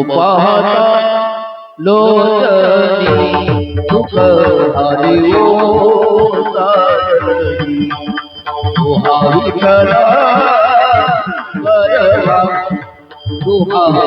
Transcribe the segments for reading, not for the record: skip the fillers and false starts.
पाहता लोचनी दुख हरि तुहा विठ्ठल परवा तुहा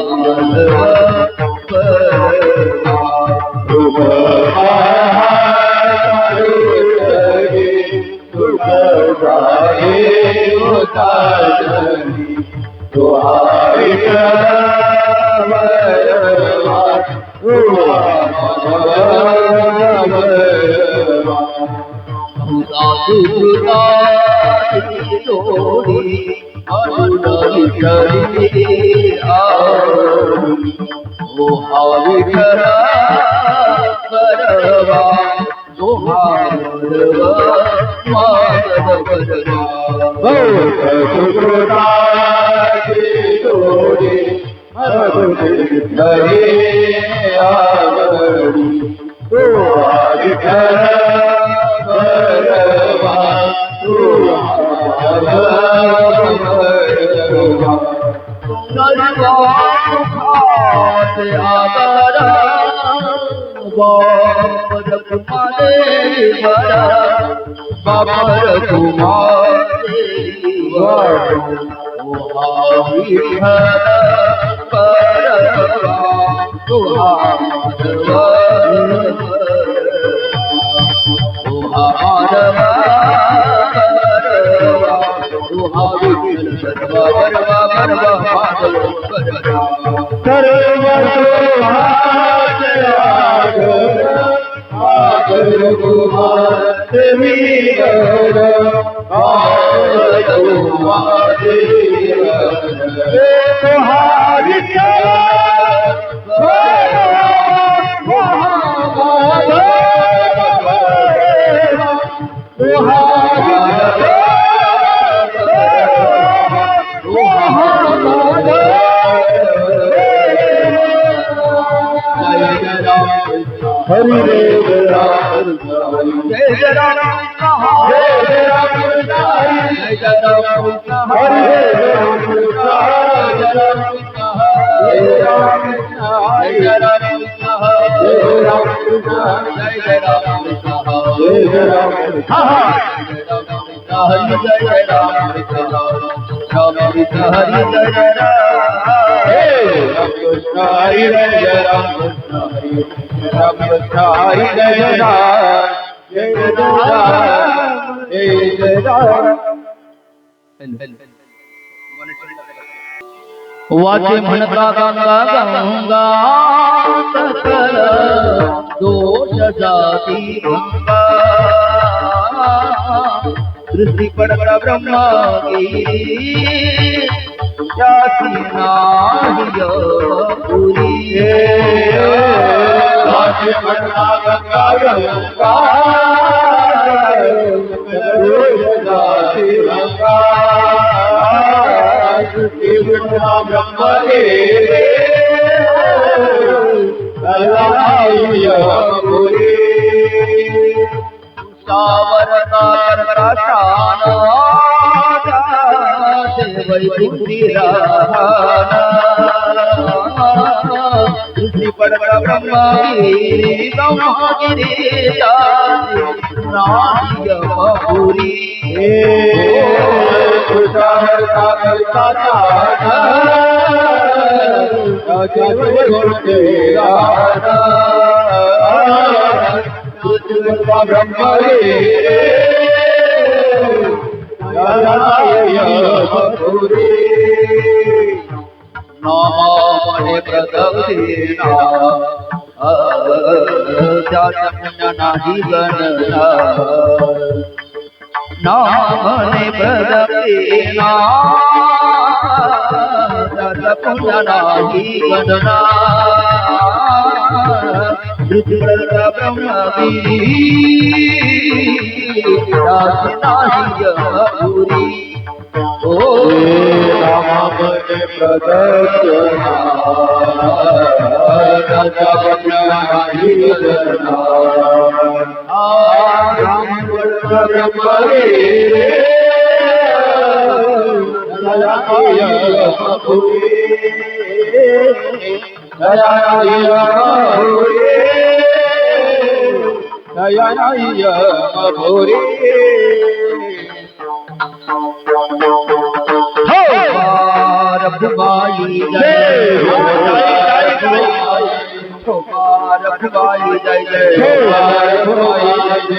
वाचे म्हणता गंगा गंगा सकल दोष जाती गंगा दृष्टी पडता ब्रह्मगिरी त्याची नाही पुरी वाचे म्हणता गंगा गंगा दोष जाती गंगा नाही यमपुरी तुझ्यावरचा करता तुझ्यावरचा ब्रह्म यमपुरी नामाने प्रदक्षिणा त्याचा पुण्य नाही गणना नामाने प्रदक्षिणा त्याचा पुण्य नाही गणना धृतराष्ट्र ब्रह्मगिरी त्याची नाही यमपुरी नामाने प्रदक्षिणा त्याचा पुण्य नाही गणना रखवाई जय रखवाई जय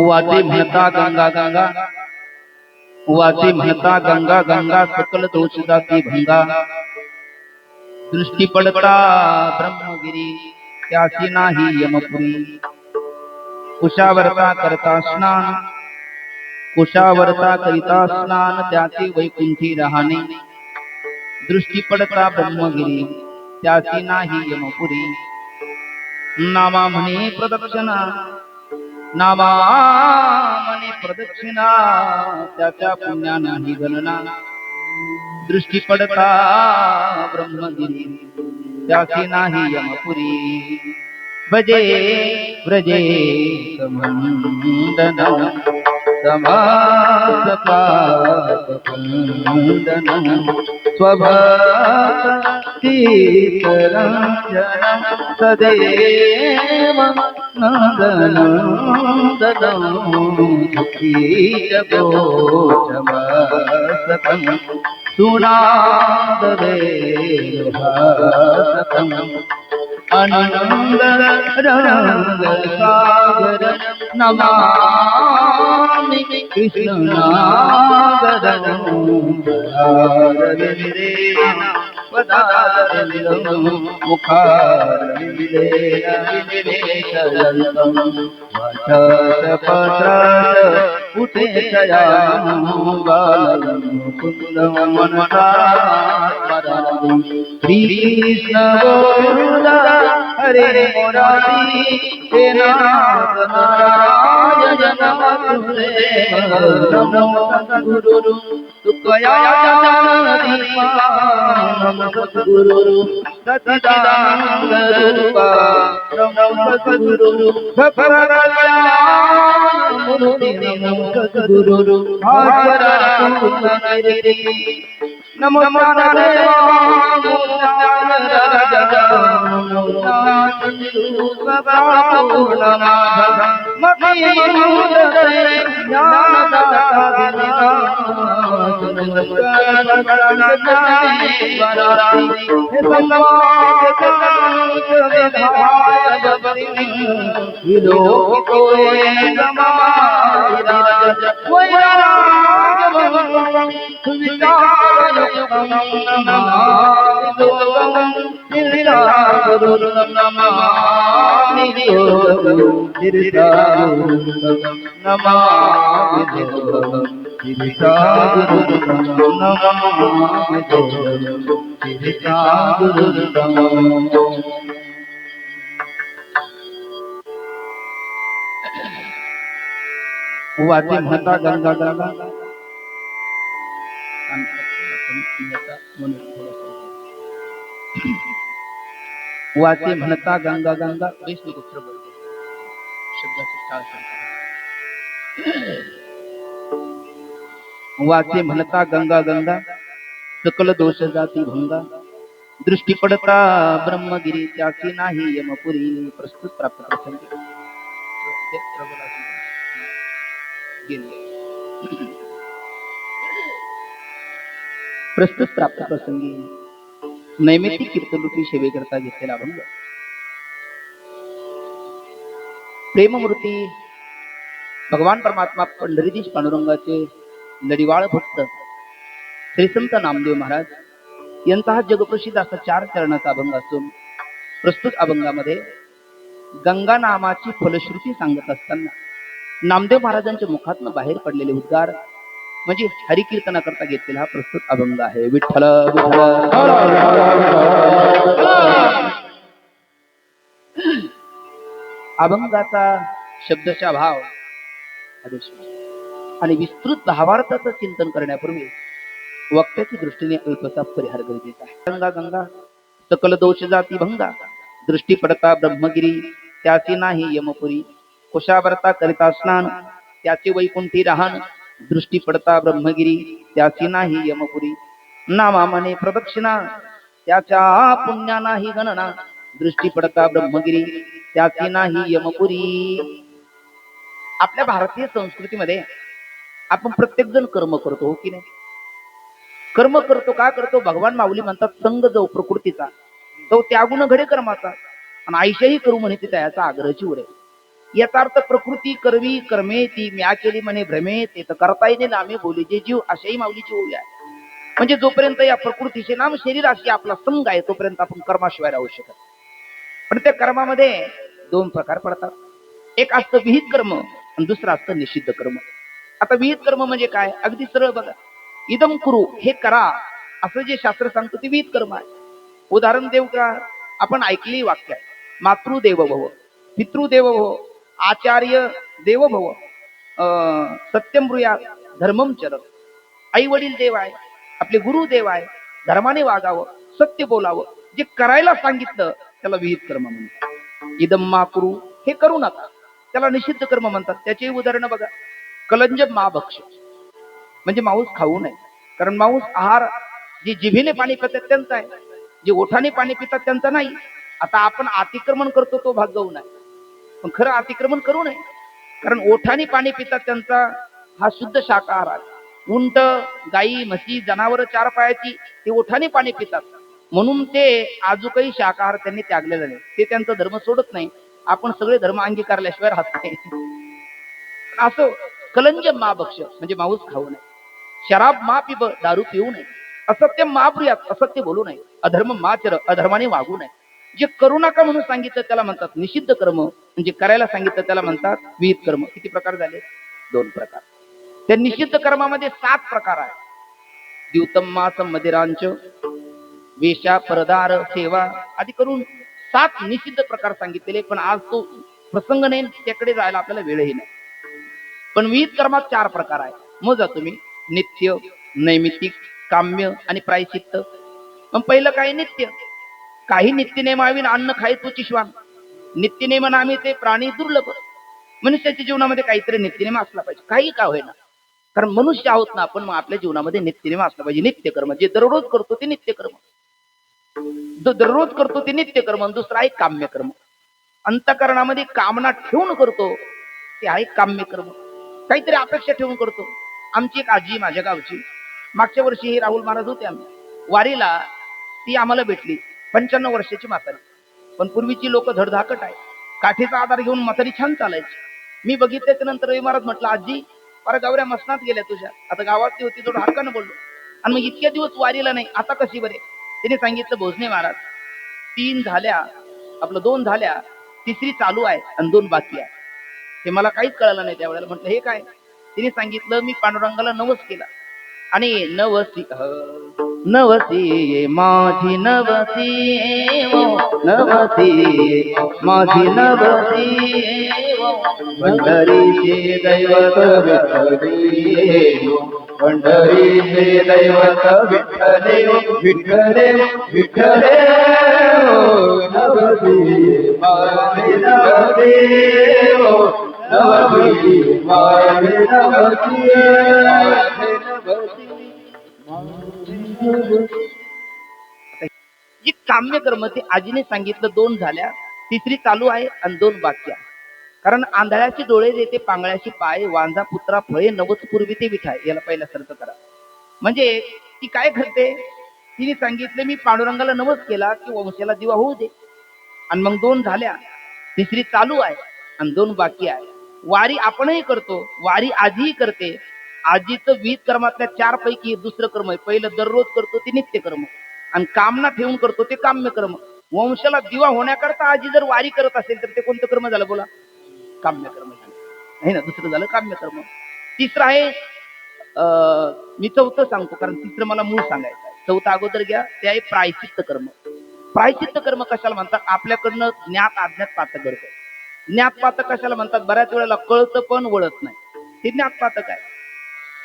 वाती म्हणता गंगा गंगा वाती म्हणता गंगा गंगा सकल दोष जाती भंगा दृष्टी पडता ब्रह्मगिरी त्याची नाही यमपुरी कुशावरता करता स्नान कुशावरता करिता स्नान त्याची वैकुंठी राहणे दृष्टी पडता ब्रह्मगिरी त्याची नाही यमपुरी नामा म्हणे प्रदक्षिणा नामा म्हणे प्रदक्षिणा त्याच्या पुण्या नाही गणना दृष्टी पडता ब्रह्मगिरी त्यासी नाही यमपुरी भजे व्रजे समंदन समासपादखंदन स्वभक्तिरंजन सदेव नंदनंदन सुखीजगोचमस्तकं सुनादवेलभासकं आनंद रंग सागर नमामि कृष्ण नागरं पदारविंदेन पदारविंदं मुखारविंदेन विनिवेशयन्तं वाचस्पत्रात् उठेतयामं बालं मुकुन्दं मनसा स्मरामि श्रीकृष्ण गोविन्द हरे मुरारी हे नाथ नारायण नमः नमो सद्गुरु तुकया दीपा नमो सद्गुरु सच्चिदानंद रूपा नमो सद्गुरु मूर्ति नमो सद्गुरु नमो ज्ञानदेवा वाचे म्हणता गंगा गंगा वाचे म्हणता गंगा गंगा वैष्णवगोत्र बोलतो शब्दाचे टाळ वाचे म्हणता गंगा गंगा सकल दोष जाती भंगा दृष्टी पडता ब्रह्मगिरी त्याची नाही यमपुरी प्रस्तुत प्राप्त प्रसंगी प्रस्तुत प्राप्त प्रसंगी नैमित्तिक कीर्तनरूपी सेवेकरता घेतलेला अभंग प्रेममूर्ती भगवान परमात्मा पंढरीधीश पांडुरंगाचे लढिवाळ भक्त श्रीसंत नामदेव महाराज यांचा हा जगप्रसिद्ध असा 4 चरणाचा अभंग असून प्रस्तुत अभंगामध्ये गंगा नामाची फलश्रुती सांगत असताना नामदेव महाराजांच्या मुखातून बाहेर पडलेले उद्गार म्हणजे हरिकीर्तना करता घेतलेला हा प्रस्तुत अभंग आहे. विठ्ठल अभंगाचा शब्दशः भाव आणि विस्तृत भावार्थाचं चिंतन करण्यापूर्वी वक्त्याच्या दृष्टीने अल्पसा परिहार गरजेचा आहे. गंगा गंगा सकल दोष जाती भंगा दृष्टी पडता ब्रह्मगिरी त्याची नाही यमपुरी कुशावरता करिता स्नान त्याचे वैकुंठी राहण दृष्टी पडता ब्रह्मगिरी त्याची नाही यमपुरी नामा मने प्रदक्षिणा त्याच्या पुण्या नाही गणना दृष्टी पडता ब्रह्मगिरी त्याची नाही यमपुरी. आपल्या भारतीय संस्कृतीमध्ये आपण प्रत्येक जण कर्म करतो, हो की नाही? कर्म करतो का करतो? भगवान माऊली म्हणतात संग जो प्रकृतीचा तो त्यागुण घडे कर्माचा आणि आयुष्यही करू म्हणे ती त्याचा आग्रहाची उरे. याचा अर्थ प्रकृती करवी कर्मे ती म्या केली म्हणे भ्रमे ते तर करता येणे नामे बोली जे जीव अशाही माऊलीची ओवी आहे. म्हणजे जोपर्यंत या प्रकृतीचे नाम शरीराशी आपला संग आहे तोपर्यंत आपण कर्माशिवाय राहू शकत. पण त्या कर्मामध्ये 2 प्रकार पडतात. एक असतं विहित कर्म आणि दुसरं असतं निषिद्ध कर्म. आता विहित कर्म म्हणजे काय? अगदी सरळ बघा, इदम कुरु हे करा असं जे शास्त्र सांगतं ते विहित कर्म आहे. उदाहरण देऊ का? आपण ऐकली वाक्य आहे, मातृदेव भव, पितृदेव भव, आचार्य देव भव, सत्यम ब्रूयात धर्मम चर. आई वडील देव आहे, आपले गुरु देव आहे, धर्माने वागावं, सत्य बोलावं, जे करायला सांगितलं त्याला विहित कर्म म्हणतात. इदम मा कुरु, हे करू नका, त्याला निषिद्ध कर्म म्हणतात. त्याची उदाहरणं बघा. कलंज मा भक्ष, म्हणजे मांस खाऊ नये. कारण मांस आहार जे जिभेने पाणी पितात त्यांचा आहे, जे ओठाने पाणी पितात त्यांचा नाही. आता आपण अतिक्रमण करतो तो भाग गौण आहे, पण खरं अतिक्रमण करू नये. कारण ओठाने पाणी पितात त्यांचा हा शुद्ध शाकाहार आहे. उंट, गाई, म्हशी, जनावर चार पायाची ते ओठाने पाणी पितात, म्हणून ते आजूकही शाकाहार त्यांनी त्यागलेला नाही. ते त्यांचा धर्म सोडत नाही. आपण सगळे धर्म अंगीकारल्याशिवाय राहत नाही. असं कलंज मा भक्ष म्हणजे मांस खाऊ नये. शराब मा पिब, दारू पिऊ नये. असत्य मा ब्रूयात, असत्य बोलू नये. अधर्म मा चर, अधर्माने वागू नये. जे करू नका म्हणून सांगितलं त्याला म्हणतात निषिद्ध कर्म, म्हणजे करायला सांगितलं त्याला म्हणतात विहित कर्म. किती प्रकार झाले? 2 प्रकार. त्या निषिद्ध कर्मामध्ये 7 प्रकार आहेत. द्युतम्मास मदिरांच, वेशा, परदार, सेवा आदी करून 7 निषिद्ध प्रकार सांगितलेले. पण आज तो प्रसंग नाही, त्याकडे जायला आपल्याला वेळही नाही. पण विहित कर्मात 4 प्रकार आहेत. मोजा तुम्ही. नित्य, नैमित्तिक, काम्य आणि प्रायश्चित्त. पण पहिलं काय? नित्य. काही नित्यनेमाविन अन्न खाय तुची श्वान. नित्यनेम नामी ते प्राणी दुर्लभ. मनुष्याच्या जीवनामध्ये काहीतरी नित्यनेम असला पाहिजे, काही का होईना. कारण मनुष्य आहोत ना आपण, मग आपल्या जीवनामध्ये नित्यनेम असला पाहिजे. नित्यकर्म जे दररोज करतो ते नित्यकर्म, जो दररोज करतो ते नित्यकर्म. दुसरा आहे काम्यकर्म. अंतःकरणामध्ये कामना ठेवून करतो ते आहे काम्यकर्म. काहीतरी अपेक्षा ठेवून करतो. आमची एक आजी माझ्या गावची, मागच्या वर्षी हे राहुल महाराज होते आम्ही वारीला, ती आम्हाला भेटली. 95 वर्षाची म्हातारी. पण पूर्वीची लोक धडधाकट आहे, काठीचा आधार घेऊन म्हातारी छान चालायची. मी बघितल्याच्या नंतर रवी महाराज म्हटलं, आजी अरे गावऱ्या मसनात गेल्या तुझ्या. आता गावातली होती, थोडं हक्कानं बोललो. आणि मग इतक्या दिवस वारीला नाही, आता कशी बरे? तिने सांगितलं, भोजने महाराज 3 झाल्या, आपलं 2 झाल्या, तिसरी चालू आहे आणि 2 बाकी आहे. हे मला काहीच कळलं नाही त्यावेळेला. म्हटलं हे काय? तिने सांगितलं, मी पांडुरंगाला नवस केला आणि नवसी नवसी माझी नवसी नवसी माझी नवसी पंढरीचे दैवत विठ्ठले, पंढरीचे दैवत विठ्ठले, विठ्ठले विठ्ठले. नवसी माझे नवसी, नवसी माझे नवसी, जी काम्य कर्म ते आजीने सांगितलं 2 झाल्या, तिसरी चालू आहे आणि 2 बाकी आहे. कारण आंधळ्याचे डोळे देते, पांगळ्याची पाय, वांझा पुत्रा फळे, नवस पूर्वी ते विठाय. याला पहिला सर्थ करा. म्हणजे ती काय करते? तिने सांगितलं, मी पांडुरंगाला नवस केला की वंशाला दिवा होऊ दे, आणि मग 2 झाल्या, तिसरी चालू आहे आणि 2 बाकी आहे. वारी आपणही करतो, वारी आजीही करते. आजीचं विहित कर्मातल्या 4 पैकी दुसरं कर्म आहे. पहिलं दररोज करतो ते नित्य कर्म, आणि कामना ठेवून करतो ते काम्य कर्म. वंशाला दिवा होण्याकरता आजी जर वारी करत असेल तर ते कोणतं कर्म झालं बोला? काम्य कर्म झालं, नाही ना? दुसरं झालं काम्य कर्म. तिसरं आहे, मी 4थं सांगतो कारण तिसरं मला मूळ सांगायचं आहे. 4थं अगोदर घ्या. ते आहे प्रायश्चित्त कर्म. प्रायश्चित्त कर्म कशाला म्हणतात? आपल्याकडनं ज्ञात अज्ञात पातक घडतं. ज्ञात पातक कशाला म्हणतात? बऱ्याच वेळेला कळतं पण वळत नाही, हे ज्ञात पातक आहे.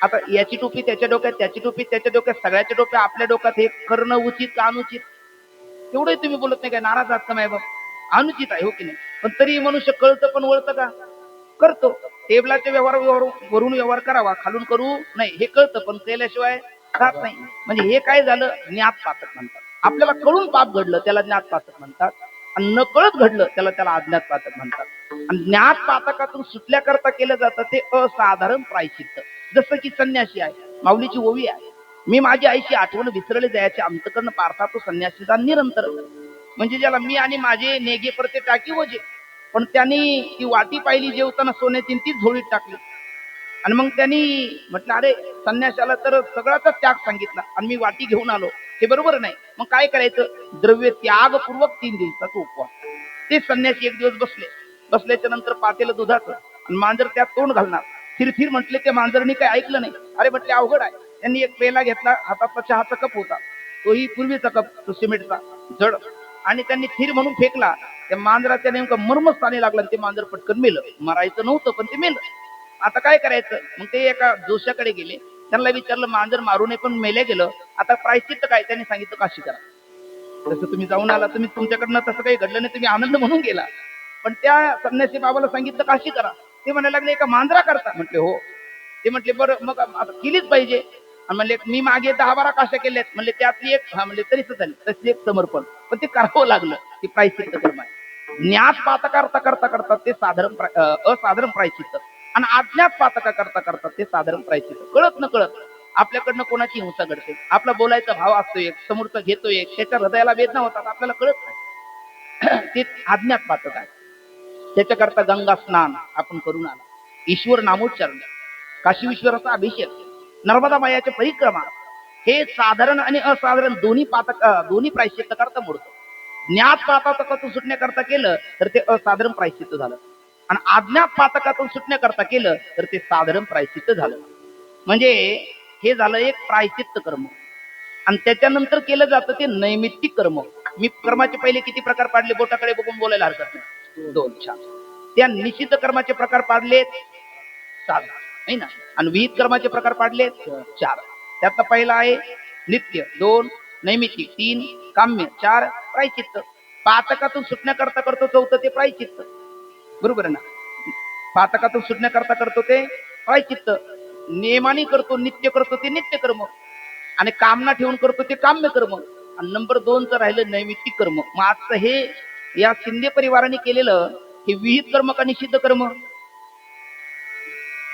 आता याची टोपी त्याच्या डोक्यात, त्याची टोपी त्याच्या डोक्यात, सगळ्याच्या टोप्या आपल्या डोक्यात. हे करणं उचित का अनुचित? एवढंही तुम्ही बोलत नाही काय? नाराज आहात का माय बाप? अनुचित आहे, हो की नाही? पण तरी मनुष्य कळतं पण वळतं का? करतो. टेबलाच्या वरून व्यवहार करावा, खालून करू नाही, हे कळतं पण केल्याशिवाय राहत नाही. म्हणजे हे काय झालं? ज्ञात पातक म्हणतात. आपल्याला कळून पाप घडलं त्याला ज्ञात पातक म्हणतात, आणि न कळत घडलं त्याला अज्ञात पातक म्हणतात. आणि ज्ञात पातकातून सुटल्याकरता केलं जातं ते असाधारण प्रायश्चित्त. जसं की संन्यासी आहे, माऊलीची ओवी आहे, मी माझी आईची आठवण विसरले जायचे अंतकरण पारता तो संन्यासीचा निरंतर. म्हणजे ज्याला मी आणि माझे नेगे परते टाकी वजे, पण त्यांनी ती वाटी पाहिली जेवताना सोन्याची, तीच झोळीत टाकली. आणि मग त्यांनी म्हटलं, अरे संन्यासाला तर सगळ्याचा त्याग सांगितला आणि मी वाटी घेऊन आलो, हे बरोबर नाही. मग काय करायचं? द्रव्य त्यागपूर्वक 3 दिवसाचा उपवास. ते संन्यासी एक दिवस बसल्याच्या नंतर पातेलं दुधाचं आणि मांजर त्यात तोंड घालणार. थिरथिर म्हटले, त्या मांजरनी काही ऐकलं नाही. अरे म्हटले अवघड आहे. त्यांनी एक पेला घेतला, हातात चहाचा कप होता, तोही पूर्वीचा कप, तो सिमेंटचा जड, आणि त्यांनी थिर म्हणून फेकला. त्या मांजराच्या नेमकं मर्मस्थानी लागलं, ते मांजर पटकन मेलं. मरायचं नव्हतं पण ते मेलं. आता काय करायचं? मग ते एका जोशाकडे गेले, त्यांना विचारलं, मांजर मारू नये पण मेले गेलं, आता प्रायश्चित्त काय? त्यांनी सांगितलं, काशी करा. जसं तुम्ही जाऊन आला, तुम्ही तुमच्याकडनं तसं काही घडलं नाही, तुम्ही आनंद म्हणून गेला. पण त्या संन्यासी बाबाला सांगितलं काशी करा. ते म्हणायला लागले एका मांजरा करता. म्हटले हो. ते म्हटले बरं मग आता केलीच पाहिजे. आणि म्हणले मी मागे 10-12 काशा केल्यात. म्हणले त्यातली एक हा म्हणले तरीच झाली, तसली एक समर्पण. पण ते करावं लागलं. ती प्रायश्चित्त कर्म आहे. ज्ञात पातक करता करता करता ते साधारण असाधारण प्रायश्चित्त, आणि अज्ञात पातका करता करता ते साधारण प्रायश्चित्त. कळत न कळत आपल्याकडनं कोणाची हिंसा घडते. आपला बोलायचा भाव असतो एक, समोरचा घेतो एक, त्याच्या हृदयाला वेदना होतात, आपल्याला कळत नाही. ते अज्ञात पातक आहे. त्याच्याकरता गंगा स्नान आपण करून आला, ईश्वर नामोच्चारण, काशी विश्वराचा अभिषेक, नर्मदा मायाच्या परिक्रमा, हे साधारण आणि असाधारण दोन्ही पातक दोन्ही प्रायश्चित्त करता मोडतो. ज्ञात पातकातून सुटण्याकरता केलं तर ते असाधारण प्रायश्चित्त झालं, आणि अज्ञात पातकातून सुटण्याकरता केलं तर ते साधारण प्रायश्चित्त झालं. म्हणजे हे झालं एक प्रायश्चित्त कर्म. आणि त्याच्यानंतर केलं जातं ते नैमित्तिक कर्म. मी कर्माचे पहिले किती प्रकार पाडले, बोटाकडे बघून बोलायला हरकत नाही, 2. छान. त्या निषिद्ध कर्माचे प्रकार पाडलेत 7 नाही ना, आणि विहित कर्माचे प्रकार पाडलेत 4. त्यातला पहिला आहे नित्य, 2 नैमित्तिक, 3 काम्य, 4 प्रायचित्त. पातकातून सुटण्याकरता करतो 4 ते प्रायचित्त. बरोबर आहे ना. पातकातून सुटण्याकरता करतो ते प्रायचित्त, नियमाने करतो नित्य करतो ते नित्य कर्म, आणि कामना ठेवून करतो ते काम्य कर्म, आणि नंबर 2 चं राहिलं नैमित्तिक कर्म. मग आजचं हे या शिंदे परिवाराने केलेलं हे विहित कर्म का निषिद्ध कर्म?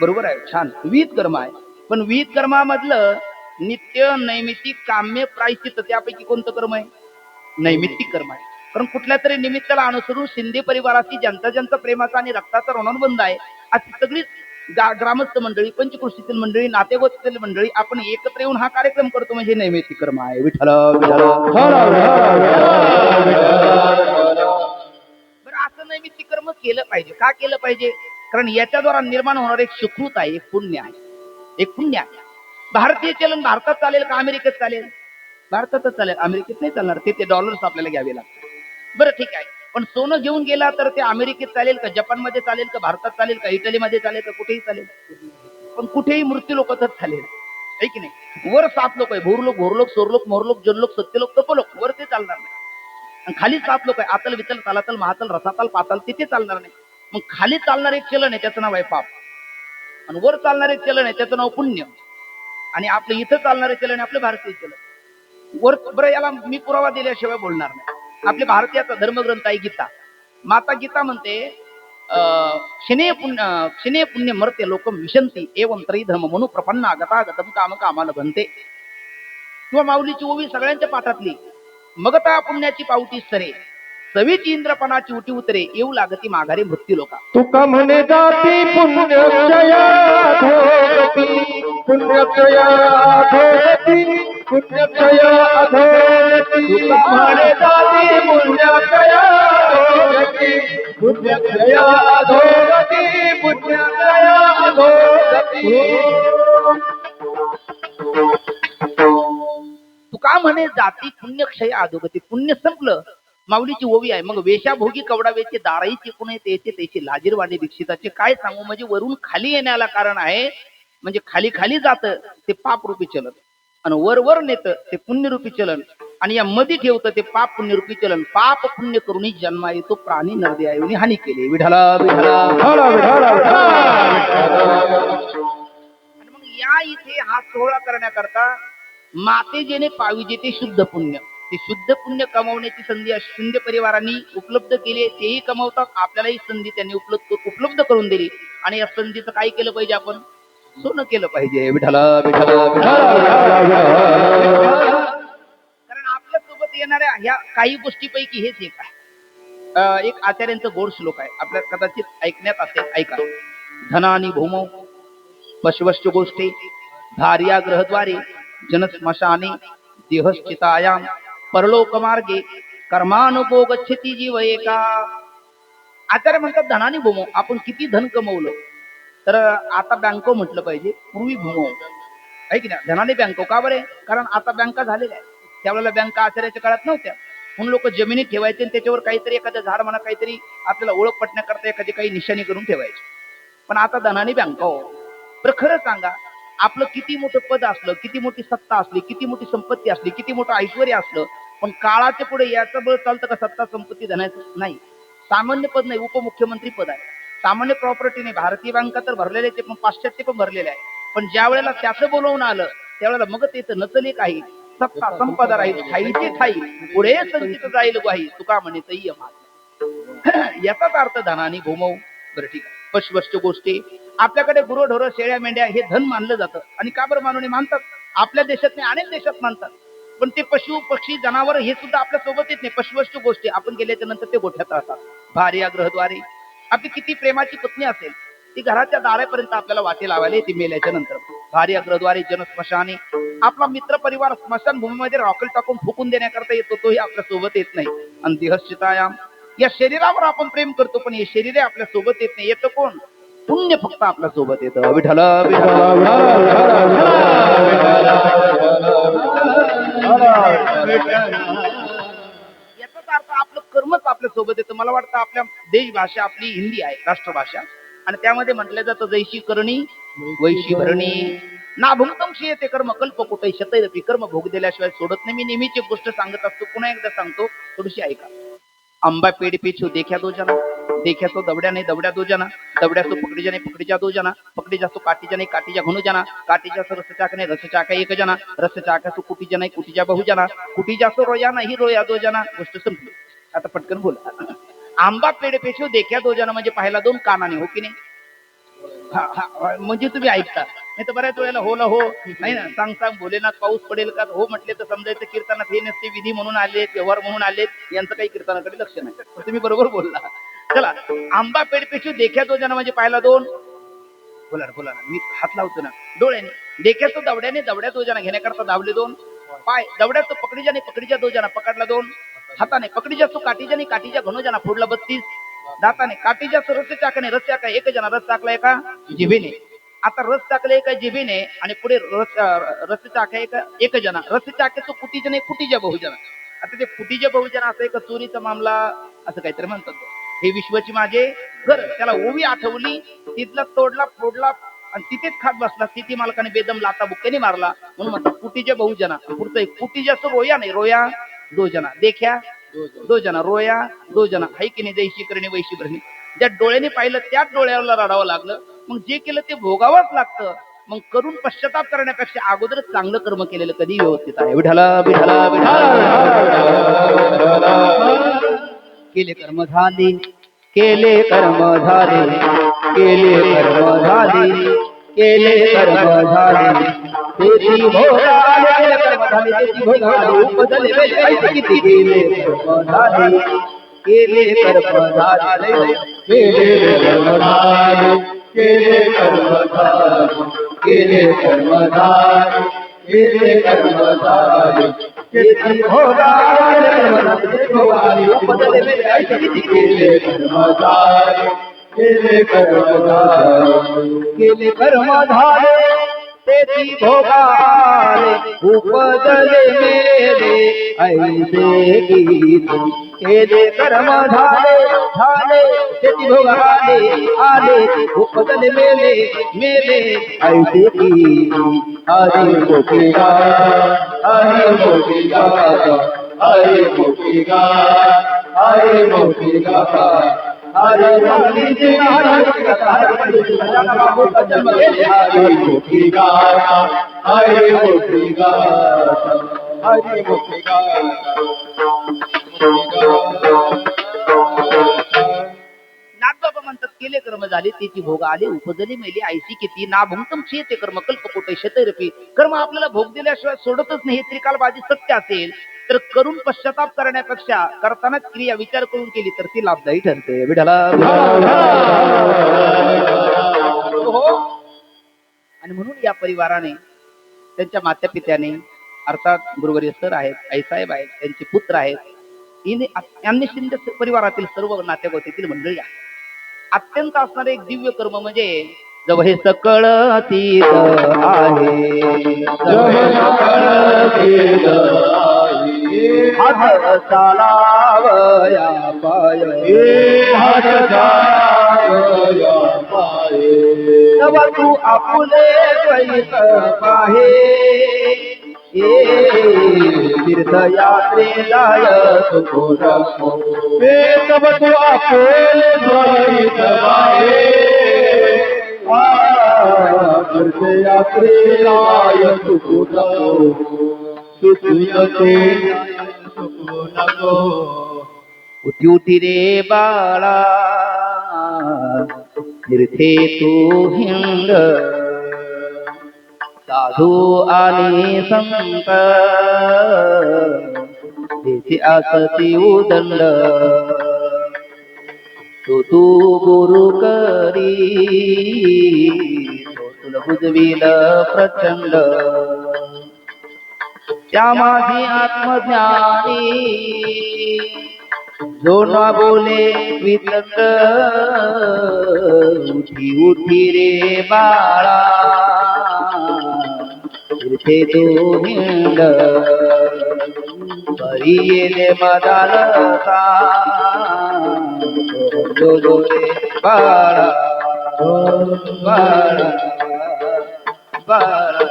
बरोबर आहे, छान, विहित कर्म आहे. पण विहित कर्मामधलं नित्य नैमित्तिक काम्य प्रायश्चित्त त्यापैकी कोणतं कर्म आहे? नैमित्तिक कर्म आहे. कारण कुठल्या तरी निमित्ताला अनुसरून शिंदे परिवाराशी ज्यांचा ज्यांचा प्रेमाचा आणि रक्ताचा ऋणानुबंध आहे, अशी सगळीच ग्रामस्थ मंडळी, पंचकृषीतील मंडळी, नातेगोत्यातील मंडळी आपण एकत्र येऊन हा कार्यक्रम करतो, म्हणजे नैमित्तिक कर्म आहे. विठ्ठल बरं, असं नैमित्तिक कर्म केलं पाहिजे. का केलं पाहिजे? कारण याच्याद्वारा निर्माण होणार एक सुकृत आहे, एक पुण्य आहे, एक पुण्य आहे. भारतीय चलन भारतात चालेल का अमेरिकेत चालेल? भारतातच चालेल, अमेरिकेत नाही चालणार. ते डॉलर्स आपल्याला घ्यावे लागतात. बरं ठीक आहे, पण सोनं घेऊन गेला तर ते अमेरिकेत चालेल का, जपानमध्ये चालेल का, भारतात चालेल का, इटलीमध्ये चालेल का, कुठेही चालेल. पण कुठेही मृत्यू लोकातच चालेल, आहे की नाही. वर 7 लोक आहे, भूरलोक, भोरलोक, सोरलोक, मोरलोक, जनलोक, सत्यलोक, तपलोक. वर ते चालणार नाही. आणि खाली 7 लोक आहे, आतल, वितल, तलातल, महातल, रसातल, पाताल, तिथे चालणार नाही. मग खाली चालणार एक चलन आहे, त्याचं नाव आहे पाप, आणि वर चालणार एक चलन आहे, त्याचं नाव पुण्य, आणि आपलं इथं चालणारे चलन आहे आपलं भारतीय चलन. वर बरं, याला मी पुरावा दिल्याशिवाय बोलणार नाही. आपल्या भारतीयाचा धर्मग्रंथ आहे गीता. माता गीता म्हणते क्षणे पुण्य मर्त्य लोकम विशंती एवं त्रयी धर्म म्हणू प्रपन्ना गता गतम काम कामाला बनते. किंवा माऊलीची ओवी सगळ्यांच्या पाठातली, मगता पुण्याची पावती सरे, सवीची इंद्रपणाची उटी उतरे, येऊ लागती माघारी मृत्यू लोका. तुका म्हणे जाती पुण्यक्षया अधोगती, पुण्यक्षया अधोगती, पुण्यक्षया अधोगती. तुका म्हणे जाती पुण्यक्षया अधोगती, पुण्यक्षया अधोगती, पुण्यक्षया अधोगती. तुका म्हणे जाती पुण्यक्षय अधोगती. पुण्य संपलं, माऊलीची ओवी आहे. मग वेशाभोगी कवडावेचे दाराईचे कुणे तेचे तेचे लाजीरवाणी दीक्षिताचे काय सांगू. म्हणजे वरून खाली येण्याला कारण आहे, म्हणजे खाली खाली जात ते पाप रूपी चलन, आणि वर वर नेत ते पुण्य रूपी चलन, आणि या मध्ये ठेवतं ते पाप पुण्य रूपी चलन. पाप पुण्य करून जन्मा येतो प्राणी नरदे आयुनी हानी केली. विठाला विठाला. आणि मग या इथे हा सोहळा करण्याकरता मातेजेने पाविजे ते शुद्ध पुण्य, ते शुद्ध पुण्य कमावण्याची संधी शिंदे परिवारांनी उपलब्ध केली. तेही कमावतात, आपल्यालाही संधी त्यांनी उपलब्ध करून दिली. आणि या संधीचं काय केलं पाहिजे? आपण सोनं केलं पाहिजे. विठाला विठाला. कारण आपल्या सोबत येणाऱ्या ह्या काही गोष्टीपैकी हेच एक आहे. एक आचार्यांचं गोड श्लोक आहे, आपल्या कदाचित ऐकण्यात असेल, ऐका. धनानी भूमौ पशवश्च गोष्टी धार्या ग्रहद्वारे जनस्मशाने देहश्चितायाम परलोक मार्गे कर्मानुभोग गच्छति जीव एका. आचार्य म्हणतात धनानी भूमो, आपण किती धन कमवलं. तर आता बँको म्हटलं पाहिजे, पूर्वी भूमो आहे की नाही. धनाने बँको का बरे? कारण आता बँका झालेल्या आहेत. त्यावेळेला बँका आचार्याच्या काळात नव्हत्या. म्हणून लोक जमिनीत ठेवायचे आणि त्याच्यावर काहीतरी एखादं झाड म्हणा, काहीतरी आपल्याला ओळख पटण्याकरता एखादी काही निशाणी करून ठेवायची. पण आता धनाने बँका हो. बरं खरं सांगा, आपलं किती मोठं पद असलं, किती मोठी सत्ता असली, किती मोठी संपत्ती असली, किती मोठं ऐश्वर्य असलं, पण काळाच्या पुढे याचं बळ चालतं का सत्ता संपत्ती धनाचं नाही. सामान्य पद नाही, उपमुख्यमंत्री पद आहे. सामान्य प्रॉपर्टी नाही. भारतीय बँका तर भरलेले ते, पण पाश्चात्य पण भरलेले आहे. पण ज्या वेळेला त्याचं बोलवून आलं त्यावेळेला मग तेच नचले काही, सत्ता संपदा राहील ठाईची ठाई, पुढे संचित जाईल ग्वाही, तुका म्हणे तई याचाच अर्थ धनानी घुमव. बरं ठीक आहे. स्पष्ट गोष्टी आपल्याकडे गुरंढोरं शेळ्या मेंढ्या हे धन मानलं जातं. आणि का बरं मानवणे मानतात? आपल्या देशात नाही, अनेक देशात मानतात. पण ते पशु पक्षी जनावर हे सुद्धा आपल्या सोबत येत नाही. पशुवस्तू गोष्टी आपण गेल्याच्या नंतर ते गोठ्यात राहतात. भार्या ग्रहद्वारे आपली किती प्रेमाची पत्नी असेल ती घराच्या दारापर्यंत आपल्याला वाटे लावायला येते मेल्याच्या नंतर. भार्या ग्रहद्वारे जनस्मशाने आपला मित्र परिवार स्मशानभूमीमध्ये रॉकेल टाकून फुकून देण्याकरता येतो, तोही आपल्या सोबत येत नाही. आणि देहश्चितायाम या शरीरावर आपण प्रेम करतो, पण हे शरीर आपल्या सोबत येत नाही. येतं कोण? पुण्य फक्त आपल्या सोबत येतं. विठ्ठल याचाच अर्थ आपलं कर्मच आपल्या सोबत येतं. मला वाटतं आपल्या देश भाषा आपली हिंदी आहे, राष्ट्रभाषा, आणि त्यामध्ये म्हटलं जातं जैशी करणी वैशी भरणी ना भुंगतम येते कर्म कल्प कुठे शतैरपी. कर्म भोग दिल्याशिवाय सोडत नाही. मी नेहमीच एक गोष्ट सांगत असतो, पुन्हा एकदा सांगतो, थोडीशी ऐका. आंबा पेड़ पीछू देखा दो जना, देखा तो दवड्या नहीं दवड्या दो जना, दवड्या तो पकड़ी जाने पकड़ी जा दो जना, पकड़ी जा तो काटी जाने काटी जा घणू जना, काटी जा तो रस चाकने रस चाका एक जना, रस चाका तो कुटी जाने कुटी जा बहु जना, कुटी जा तो रोया नहीं रोया दो जना. गोष्ट संपली. आता पटकन बोला. आंबा पेड़ पेछू देखा दो जना म्हणजे पाहिला दोन कानाने, हो की नाही? म्हणजे तुम्ही ऐकता. नाही तर बऱ्याच वेळेला होला हो नाही ना, सांग सांग भोलेनाथ पाऊस पडेल का, हो म्हटले तर समजायचं कीर्तनात हे नसते, विधी म्हणून आलेत, व्यवहार म्हणून आलेत, यांचं काही कीर्तनाकडे लक्ष नाही. तुम्ही बरोबर बोलला. चला, आंबा पेड़ पेछू देखा दो जना म्हणजे पाहिला दोन. बोला ना मी हात लावतो ना डोळ्याने. देखा तो दवड्याने दवड्या दो जना घेण्याकरता दावले दोन पाय. दवड्या तो पकडी जाने पकडी जा दो जना पकडला दोन हाताने. पकडी जा तो काटी जाने काटी जा घणू जना फोडला 32 दाताने. काटी जा तो रस चाकाने रस चाका एक जना, रस चाकला एका जिभेने. आता रस टाकले एका जिभेने आणि पुढे रस चाका एक जना, रस चाके तो कुटीजने कुटीजा बहुजना. आता ते कुटीजा बहुजना असं एक चोरीचा मामला असं काहीतरी म्हणतात. हे विश्वाची माझे घर, त्याला ओवी आठवली, तिथला तोडला फोडला आणि तिथेच खात बसला. स्थिती मालकाने बेदम लाता बुक्क्याने मारला. म्हणून म्हणतात कुटीजा बहुजना. पुढचं एक कुटीजा तो रोया नाही, रोया दो जना, देखा दो जना, रोया दो जना. हाय की नाही? जैशी करणे वैशी भरणी. ज्या डोळ्याने पाहिलं त्याच डोळ्याला रडावं लागलं. मग जे केलं ते भोगावंच लागतं. मग करून पश्चाताप करण्यापेक्षा अगोदरच चांगलं कर्म केलेलं कधी व्यवस्थित आहे. विठला विठला केले कर्म झाले, केले कर्म झाले, केले कर्म झाले, केले कर्म झाले, तेची भोगाले. केले कर्म झाले, तेची भोगाले, उपजले वेले ऐसे किती केले कर्म झाले, केले कर्म झाले, केले कर्म झाले, केले कर्म झाले, केले कर्म झाले, केले कर्म झाले, तेची भोगाले. तेची भोगाले, उपजले वेले ऐसे किती केले कर्म झाले, केले कर्म झाले, केले कर्म झाले, तेची भोगाले, उपजले मेले ऐसे किती केले कर्म झाले, झाले तेची भोगाले, आले उपजले मेले मेले ऐसे किती. हरी मोठी गा, हरी मोठी गा, हरी मोठी गा, हरी मोठी गा, हरी मोठी गा, हरी मोठी गा, हरी मोठी गा, हरी मोठी गा. नाथबाबा म्हणतात केले कर्म झाले, त्याची भोग आले, उपजली मेली ऐशी किती. ना भुंगतम ते कर्म कल्प कोटे शतैरपी. कर्म आपल्याला भोग दिल्याशिवाय सोडतच नाही. हे त्रिकालबाजी सत्य असेल तर करून पश्चाताप करण्यापेक्षा करतानाच क्रिया विचार करून केली तर ती लाभदायी ठरते. विठला हो. आणि म्हणून या परिवाराने त्यांच्या मात्या पित्याने अर्थात गुरुवर्य सर आहेत, आईसाहेब आहेत, त्यांचे पुत्र आहेत, यांनी शिंदे परिवारातील सर्व नातेगोतीतील मंडळी आहे. अत्यंत असणारे एक दिव्य कर्म म्हणजे जव हे सकळ तीत आहे, हात चालावया पाय, हात चालावया पाय, तव तू आपुले द्वैत पाहे, तीर्थयात्रे जाय तुको नको हे तब तू आपोले द्वारित माये तीर्थयात्रेलाय तुको नको उठी उठी रे बाळा तीर्थे तू हिंड साधू आणि संत तेथे असती उदंड तो गुरु करी तो तुला बुजविल प्रचंड त्या माझी आत्मज्ञानी जो न बोले वितंड उठी उठी रे बाळा तीर्थे तू हिंड परी येले मदालता जो रे बाळा बाळा बाळा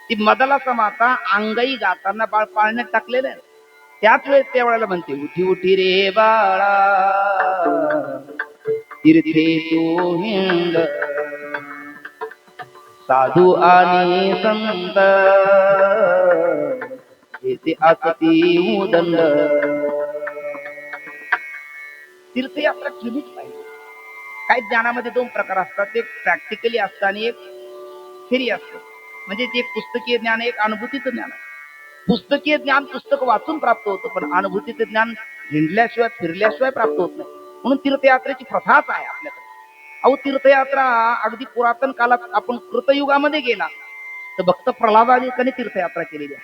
ती मदालाचा माता अंगाई गाताना बाळ पाळण्यात टाकलेलं आहे. त्याच वेळेस त्या वेळेला म्हणते उठी उठी रे बाळा तीर्थे तू हिंड साधू आणि संत येथे असती उदंड. तीर्थयात्रा केलीच पाहिजे. काही ज्ञानामध्ये दोन प्रकार असतात, एक प्रॅक्टिकली असतं आणि एक थिअरी असतं. म्हणजे ते एक पुस्तकीय ज्ञान, एक अनुभूतीचं ज्ञान. पुस्तकीय ज्ञान पुस्तक वाचून प्राप्त होतं, पण अनुभूतीचं ज्ञान हिंडल्याशिवाय फिरल्याशिवाय प्राप्त होत नाही. म्हणून तीर्थयात्रेची प्रथाच आहे आपल्याकडे. अहो, तीर्थयात्रा अगदी पुरातन काळात आपण कृतयुगामध्ये गेला तर भक्त प्रल्हादाधिकांनी तीर्थयात्रा केलेली आहे.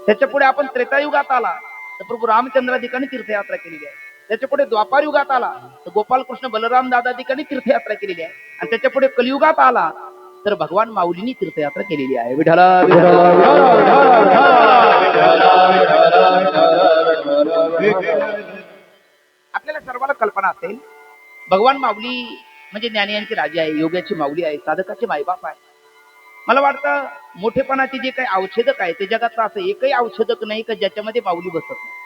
त्याच्या पुढे आपण त्रेतायुगात आला तर प्रभू रामचंद्राधिकांनी तीर्थयात्रा केलेली आहे. त्याच्या पुढे द्वापार युगात आला तर गोपालकृष्ण बलराम दादाधिकांनी तीर्थयात्रा केलेली आहे. आणि त्याच्या पुढे कलियुगात आला तर भगवान माऊलींनी तीर्थयात्रा केलेली आहे. विठ्ठला आपल्याला सर्वांना कल्पना असेल, भगवान माऊली म्हणजे ज्ञानियांचे राजे आहे, योग्याची माऊली आहे, साधकाचे मायबाप आहे. मला वाटतं मोठेपणाचे जे काही औषधक आहे ते जगातलं असं एकही औषधक नाही का ज्याच्यामध्ये माऊली बसत नाही.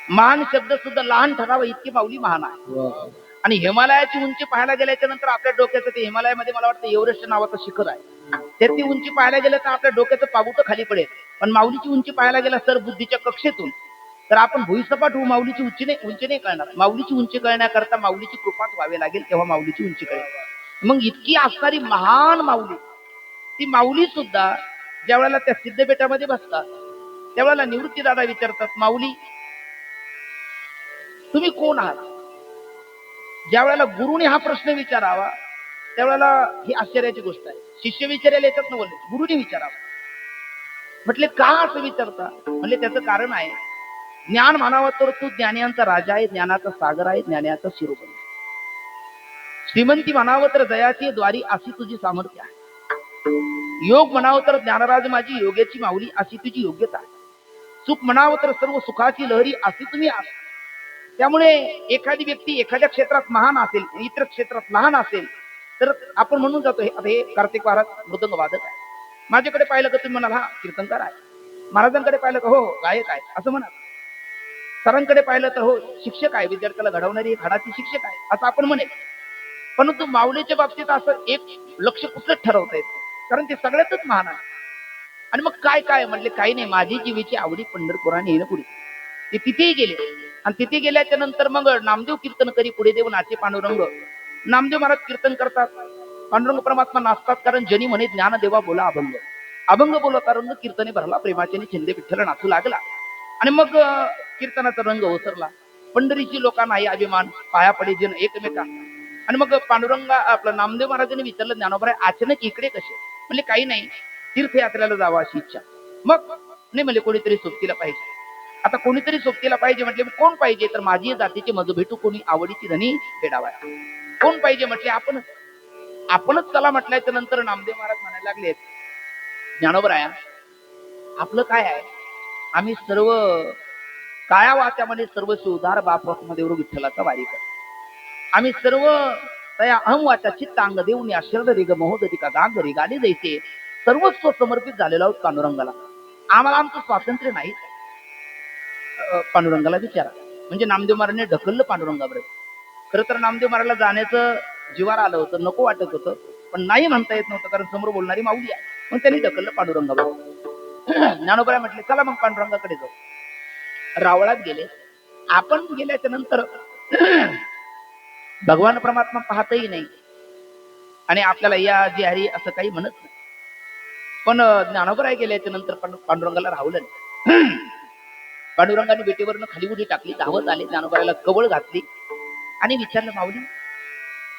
महान शब्द सुद्धा लहान ठरावा इतकी माऊली महान आहे. आणि हिमालयाची उंची पाहायला गेल्याच्या नंतर आपल्या डोक्याचं ते हिमालयामध्ये मला वाटतं एव्हरेस्ट नावाचं शिखर आहे. त्याची उंची पाहायला गेलं तर आपल्या डोक्याचं पाबुट खाली पडेल. पण माऊलीची उंची पाहायला गेला सर बुद्धीच्या कक्षेतून तर आपण भुईसपाट होऊ, माऊलीची उंची नाही कळणार. माऊलीची उंची कळण्याकरता माऊलीची कृपाच व्हावी लागेल, तेव्हा माऊलीची उंची कळेल. मग इतकी असणारी महान माऊली, ती माऊली सुद्धा ज्या वेळेला त्या सिद्धबेटामध्ये बसतात त्यावेळेला निवृत्ती दादा विचारतात, माऊली तुम्ही कोण आहात? ज्या वेळेला गुरुने हा प्रश्न विचारावा त्यावेळेला ही आश्चर्याची गोष्ट आहे. शिष्य विचारायला येतात ना, बोलले गुरुने विचारावा. म्हटले का असं विचारता? म्हणजे त्याचं कारण आहे, ज्ञान म्हणावं तर तू ज्ञानियांचा राजा आहे, ज्ञानाचा सागर आहे, ज्ञानाचा शिरोमणी. श्रीमंती म्हणावं तर दयाची द्वारी अशी तुझी सामर्थ्य आहे. योग म्हणावं तर ज्ञानराज माझी योग्याची माऊली अशी तुझी योग्यता आहे. सुख म्हणावं तर सर्व सुखाची लहरी अशी तुम्ही आहात. त्यामुळे एखादी व्यक्ती एखाद्या क्षेत्रात महान असेल, इतर क्षेत्रात लहान असेल तर आपण म्हणून जातो हे कार्तिक महाराज मृदंग वादक आहे. माझ्याकडे पाहिलं का तुम्ही म्हणाल हा कीर्तनकार आहे. महाराजांकडे पाहिलं का हो गायक आहे असं म्हणा. सरांकडे पाहिलं तर हो शिक्षक आहे, विद्यार्थ्याला घडवणारी एक हाडाची शिक्षक आहे असं आपण म्हणेल. परंतु माऊलीच्या बाबतीत असं एक लक्ष कुठलंच ठरवता येत, कारण ते सगळ्यातच महान आहे. आणि मग काय काय म्हणले, काही नाही, माझी जीवेची आवडी पंढरपुराने येणं पुढे. ते तिथेही गेले आणि तिथे गेल्याच्या नंतर मग नामदेव कीर्तन करी पुढे देव नाचे पांडुरंग. नामदेव महाराज कीर्तन करतात, पांडुरंग परमात्मा नाचतात, कारण जनी म्हणे ज्ञान देवा बोला अभंग. अभंग बोलता रंग कीर्तने भरला, प्रेमाचे छिंदे विठ्ठल नाचू लागला. आणि मग कीर्तनाचा रंग ओसरला. पंढरीची लोकांनाही अभिमान, पाया पडे जन एकमेका. आणि मग पांडुरंग आपलं नामदेव महाराजांनी विचारलं, ज्ञानोबा अचानक इकडे कसे? म्हणजे काही नाही, तीर्थयात्रेला जावं अशी इच्छा. मग नाही म्हणले कोणीतरी सोबतीला पाहिजे. आता कोणीतरी सोबतीला पाहिजे म्हटले, कोण पाहिजे? तर माझी जातीचे मधु भेटू कोणी आवडीची धनी फेडावा. कोण पाहिजे म्हटले, आपणच चला म्हटल्याच्या नंतर नामदेव महाराज म्हणायला लागले, ज्ञानोबराया आपलं काय आहे, आम्ही सर्व काया वाच्यामध्ये सर्व शिवधार बापमध्ये विठ्ठलाचा वारी कर. आम्ही सर्व तया अहम वाचा चित्तांग देऊन आश्रद रेग महोदरी का दांग रेगाने जैसे सर्वस्व समर्पित झालेलो आहोत पांडुरंगाला. आम्हाला आमचं स्वातंत्र्य नाही. पांडुरंगाला विचारा. म्हणजे नामदेव महाराजांनी ढकललं पांडुरंगाबरोबर. खरं तर नामदेव महाराजला जाण्याचं जीवावर आलं होतं, नको वाटत होतं, पण नाही म्हणता येत नव्हतं, कारण समोर बोलणारी माऊली आहे. मग त्यांनी ढकललं पांडुरंगाबरोबर. ज्ञानोबराय म्हटले चला मग पांडुरंगाकडे जाऊ. रावळात गेले. आपण गेल्याच्या नंतर भगवान परमात्मा पाहतही नाही आणि आपल्याला या जी हरी असं काही म्हणत नाही. पण ज्ञानोबराय गेल्याच्या नंतर पांडुरंगाला राहवलं नाही. पांडुरंगाने बेटीवरनं खाली उडी टाकली, धावत आले, ज्ञानोबरायला कवळ घातली आणि विचारलं माऊली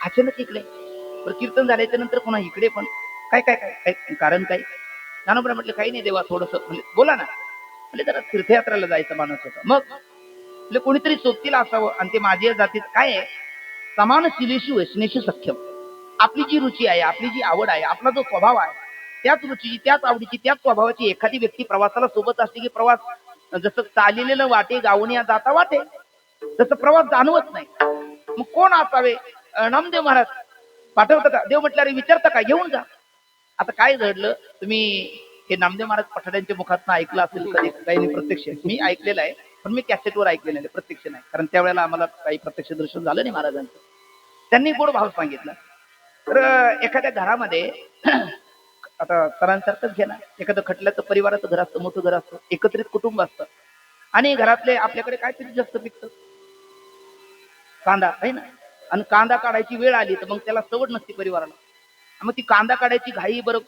अचानक इकडे कीर्तन झाल्याच्या नंतर पुन्हा इकडे पण काय काय काय काय कारण काय? ज्ञानोबराय म्हटलं काही नाही देवा, थोडस म्हणजे बोला ना. म्हणजे जरा तीर्थयात्रेला जायचं माणूस होतं. मग म्हणजे कोणीतरी सोबतील असावं आणि ते माझ्या जातीत काय आहे, समान शिलेशी वैष्णेशी सख्यम. आपली जी रुची आहे, आपली जी आवड आहे, आपला जो स्वभाव आहे, त्याच रुचीची, त्याच आवडीची, त्याच स्वभावाची एखादी व्यक्ती प्रवासाला सोबत असते की प्रवास जसं चाललेलं वाटे गावण्या जाता वाटे, तसं प्रवास जाणवत नाही. मग कोण असावे? नामदेव महाराज पाठवतं का? देव म्हटलं अरे विचारता का, घेऊन जा. आता काय घडलं, तुम्ही हे नामदेव महाराज पठाड्यांच्या मुखातनं ऐकलं असेल कधी, काही प्रत्यक्ष मी ऐकलेलं आहे, पण मी कॅसेटवर ऐकलेलं आहे, प्रत्यक्ष नाही, कारण त्यावेळेला आम्हाला काही प्रत्यक्ष दर्शन झालं नाही महाराजांचं. त्यांनी गोड भाव सांगितला. तर एखाद्या घरामध्ये आता सरांसारखंच घ्या ना, एखादं खटल्याचं परिवाराचं घर असतं, मोठं घर असतं, एकत्रित कुटुंब असतं आणि घरातले आपल्याकडे काहीतरी जास्त पिकतं, कांदा आहे ना, आणि कांदा काढायची वेळ आली तर मग त्याला सवड नसते परिवाराला. मग ती कांदा काढायची घाई, बरं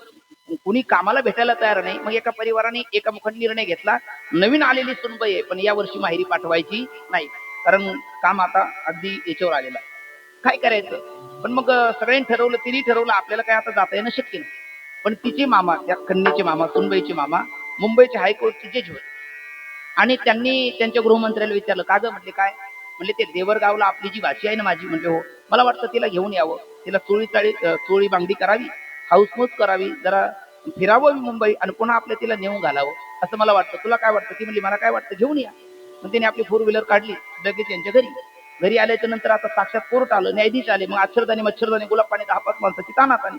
कुणी कामाला भेटायला तयार नाही. मग एका परिवाराने एका मुखाने निर्णय घेतला, नवीन आलेली सुनबाई आहे पण या वर्षी माहेरी पाठवायची नाही, कारण काम आता अगदी याच्यावर आलेलं आहे, काय करायचं. पण मग सगळ्यांनी ठरवलं, तिने ठरवलं आपल्याला काय आता जाता येणं शक्य नाही. पण तिचे मामा, त्या कन्येचे मामा, सुनबाईचे मामा मुंबईचे हायकोर्टचे जज होते आणि त्यांनी त्यांच्या गृहमंत्र्याला विचारलं का गं, म्हटले काय, म्हणले ते देवरगावला आपली जी भाची आहे ना माझी, म्हणजे हो, मला वाटतं तिला घेऊन यावं, तिला चोळी बांगडी करावी, हाऊसमौज करावी, जरा फिरावं मुंबई आणि पुन्हा आपल्या तिला नेऊन घालावं असं मला वाटतं, तुला काय वाटतं? ती म्हणली मला काय वाटतं, घेऊन या. मग त्यांनी आपली 4 व्हीलर काढली, लगेच त्यांच्या घरी आल्याच्या नंतर आता साक्षात कोर्ट आलं, न्यायाधीश आले. मग अक्षरदानी मच्छरदानी गुलाब पाणी 10-5 माणसाची तानात आली,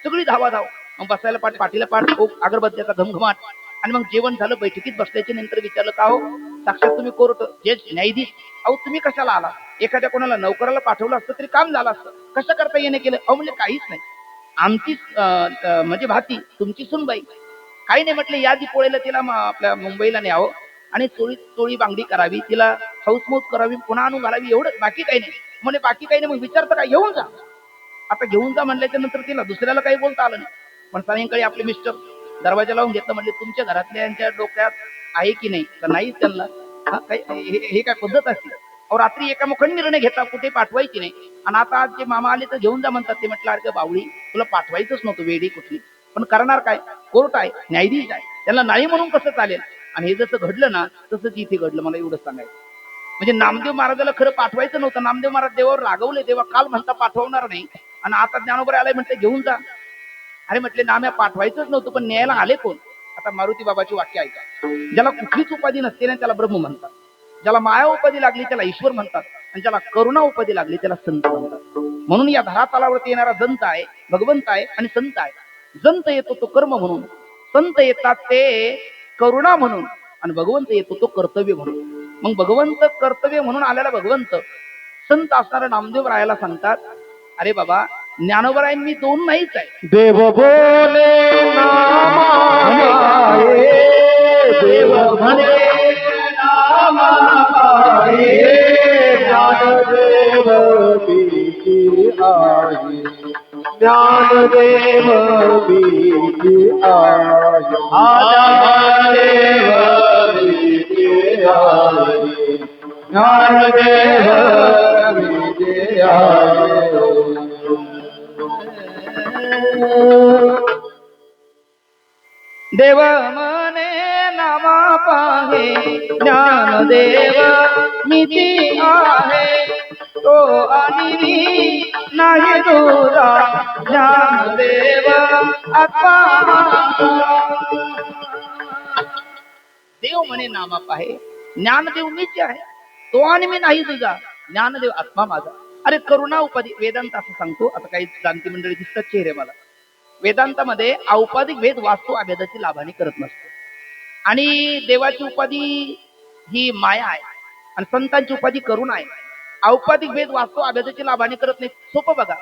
सगळी धावाधाव. मग बसायला पाठीला पाठ, अगरबत्त्याचा घमघमाट आणि मग जेवण झालं. बैठकीत बसल्याच्या नंतर विचारलं का हो साक्षात तुम्ही कोर्ट जज न्यायाधीश, अहो तुम्ही कशाला आला? एखाद्या कोणाला नोकराला पाठवलं असतं तरी काम झालं असतं, कसं करता येणे केलं? अहो म्हणजे काहीच नाही, आमची म्हणजे भाती तुमची सुनबाई, काही नाही. म्हटलं या दिपोळीला तिला आपल्या मुंबईला न्यावं आणि चोळी बांगडी करावी, तिला हाऊसमौज करावी, पुन्हा आणून घालावी, एवढं, बाकी काही नाही. म्हणजे बाकी काही नाही. मग विचारतं का, घेऊन जा. आता घेऊन जा म्हणल्याच्या नंतर तिला दुसऱ्याला काही बोलता आलं नाही. पण सायंकाळी आपले मिस्टर दरवाजा लावून घेतलं, म्हणले तुमच्या घरातल्यांच्या डोक्यात आहे की नाही तर नाही त्यांना हे काय पद्धत असते? अहो रात्री एका मुखाने निर्णय घेता, कुठे पाठवायची नाही, आणि आता आज जे मामा आले तर घेऊन जा म्हणतात. ते म्हटलं अरे बावळी, तुला पाठवायचंच नव्हतं, वेडी कुठली, पण करणार काय, कोर्ट आहे, न्यायाधीश आहे, त्यांना नाही म्हणून कसं चालेल? आणि हे जसं घडलं ना तसंच इथे घडलं. मला एवढं सांगायचं म्हणजे नामदेव महाराजाला खरं पाठवायचं नव्हतं. नामदेव महाराज देवावर रागवले, देवा काल म्हणता पाठवणार नाही आणि आता ज्ञानोबराय आलाय म्हणते घेऊन जा. अरे म्हटले नाम्या पाठवायचंच नव्हतं, पण न्यायला आले कोण? आता मारुती बाबाची वाक्य ऐका. ज्याला कुठलीच उपाधी नसते ना त्याला ब्रह्म म्हणतात, ज्याला माया उपाधी लागली त्याला ईश्वर म्हणतात, आणि ज्याला करुणा उपाधी लागली त्याला संत म्हणतात. म्हणून या धरातलावरती येणारा जंत आहे, भगवंत आहे आणि संत आहे. जंत येतो तो कर्म म्हणून, संत येतात ते करुणा म्हणून, आणि भगवंत येतो तो कर्तव्य म्हणून. मग भगवंत कर्तव्य म्हणून आलेला भगवंत संत असणारा नामदेव रायाला सांगतात, अरे बाबा ज्ञानोबरायांनी दोन नाहीच आहे. देव बोले नामाये, देव म्हणे नामाये, ज्ञानदेव बीजी आहे, ज्ञानदेव बीजी आहे, ज्ञानदेव बीजी आहे, ज्ञानदेव बीजी आहे. देव मने नामा पाहे, ज्ञानदेव मीची आहे, तो आणि नाही दूरा, ज्ञानदेव आत्मा. देव म्हणे नामा पाहे, ज्ञानदेव मीच आहे, तो आणि मी नाही तुझा, ज्ञानदेव आत्मा माझा. अरे करुणा उपाधी वेदांत असं सांगतो. आता काही जाणती मंडळी दिसतात चेहरे मला, वेदांतामध्ये औपाधिक भेद वास्तू अभेदाची लाभाने करत नसतो. आणि देवाची उपाधी ही माया आहे आणि संतांची उपाधी करुणा आहे. औपाधिक भेद वास्तू अभेदाची लाभाने करत नाही. सोपं बघा,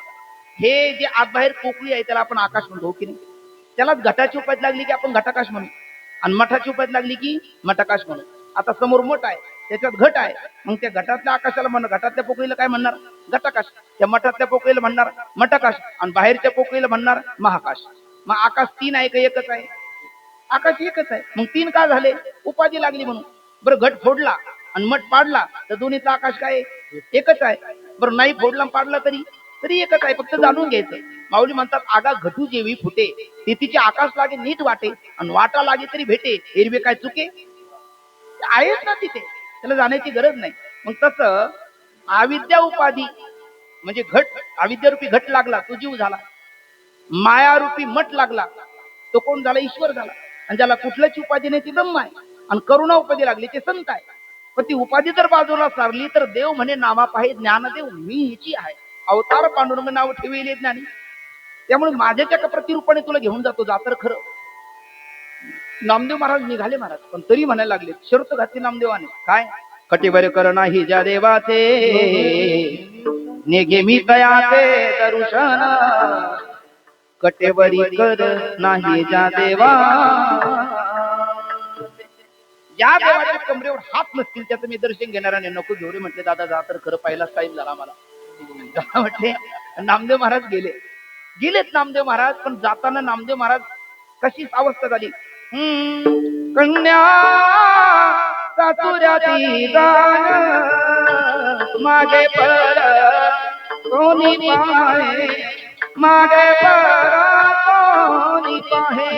हे जे आत बाहेर पोकळी आहे त्याला आपण आकाश म्हणतो, हो की नाही? त्याला घटाची उपाधी लागली की आपण घटाकाश म्हणू आणि मठाची उपाधी लागली की मठाकाश म्हणू. आता समोर मठ आहे, त्याच्यात घट आहे, मग त्या घटातल्या आकाशाला म्हणणार, घटातल्या पोकळीला काय म्हणणार? घटाकाश. त्या मठातल्या पोकळीला म्हणणार मठाकाश आणि बाहेरच्या पोकळीला म्हणणार महाकाश. मग आकाश तीन आहे का एकच आहे? आकाश एकच आहे. मग तीन का झाले? उपाधी लागली म्हणून. बरं, घट फोडला आणि मठ पाडला तर दोन्हीचा आकाश काय आहे? एकच आहे. बरं, नाही फोडला पाडला तरी एकच आहे. फक्त जाणून घ्यायचं. माऊली म्हणतात, आगा घटू जेवी फुटे ते तिचे आकाश लागे नीट वाटे आणि वाटा लागे तरी भेटे, एरवे काय चुके? आहेच ना तिथे, त्याला जाण्याची गरज नाही. मग तसं अविद्या उपाधी म्हणजे घट, अविद्यारूपी घट लागला तो जीव झाला. मायारूपी मठ लागला तो कोण झाला? ईश्वर झाला. आणि ज्याला कुठल्याची उपाधी नाही ती ब्रह्म आहे. आणि करुणा उपाधी लागली ते संत आहे. पण ती उपाधी जर बाजूला सारली तर देव म्हणे नामा पाहे ज्ञानदेव मी हिची आहे. अवतार पांडुरंग नाव ठेवले ज्ञानी. त्यामुळे माझ्याच्या प्रतिरूपाने तुला घेऊन जातो. जातर खरं. नामदेव महाराज निघाले महाराज, पण तरी म्हणायला लागले, शर्त घातली नामदेवाने. काय? कटिवर कर नाही ज्या देवाचे नेघे मी तयाचे दर्शन, कटेवरी कर नाही ज्या देवा. ज्या देवाच्या कमरेवर हात नसतील त्याचं मी दर्शन घेणार नाही. नको घेऊ रे म्हटले दादा, जा तर खरं, पहिलाच टाईम झाला मला. म्हटले नामदेव महाराज गेलेत नामदेव महाराज. पण जाताना नामदेव महाराज कशी अवस्था झाली? कन्या सासुऱ्याची दान मागे पर कोणी पाहे, मागे पर कोणी पाहे,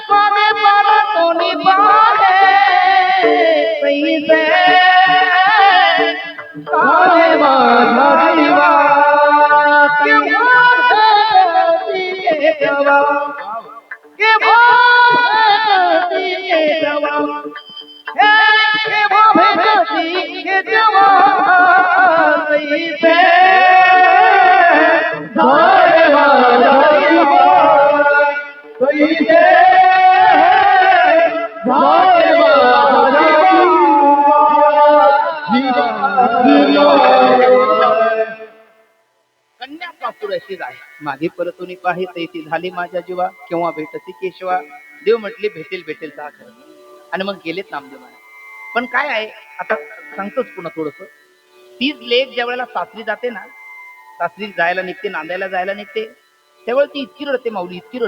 मागे पर कोणी पाहे, पैसे काळे माझा दिवा कन्या पासुराशीच आहे. मागे परतुनी पाहे तैसी झाली माझ्या जीवा, केव्हा भेटती केशवा. देव म्हटले भेटेल जा खरं. आणि मग गेलेत नामदेव महाराज. पण काय आहे, आता सांगतोच पुन्हा थोडस. तीच लेक ज्या वेळेला सासरी जाते ना, सासरी जायला निघते, नांदायला जायला निघते, त्यावेळेला ती इतकी रडते माऊली, इतकी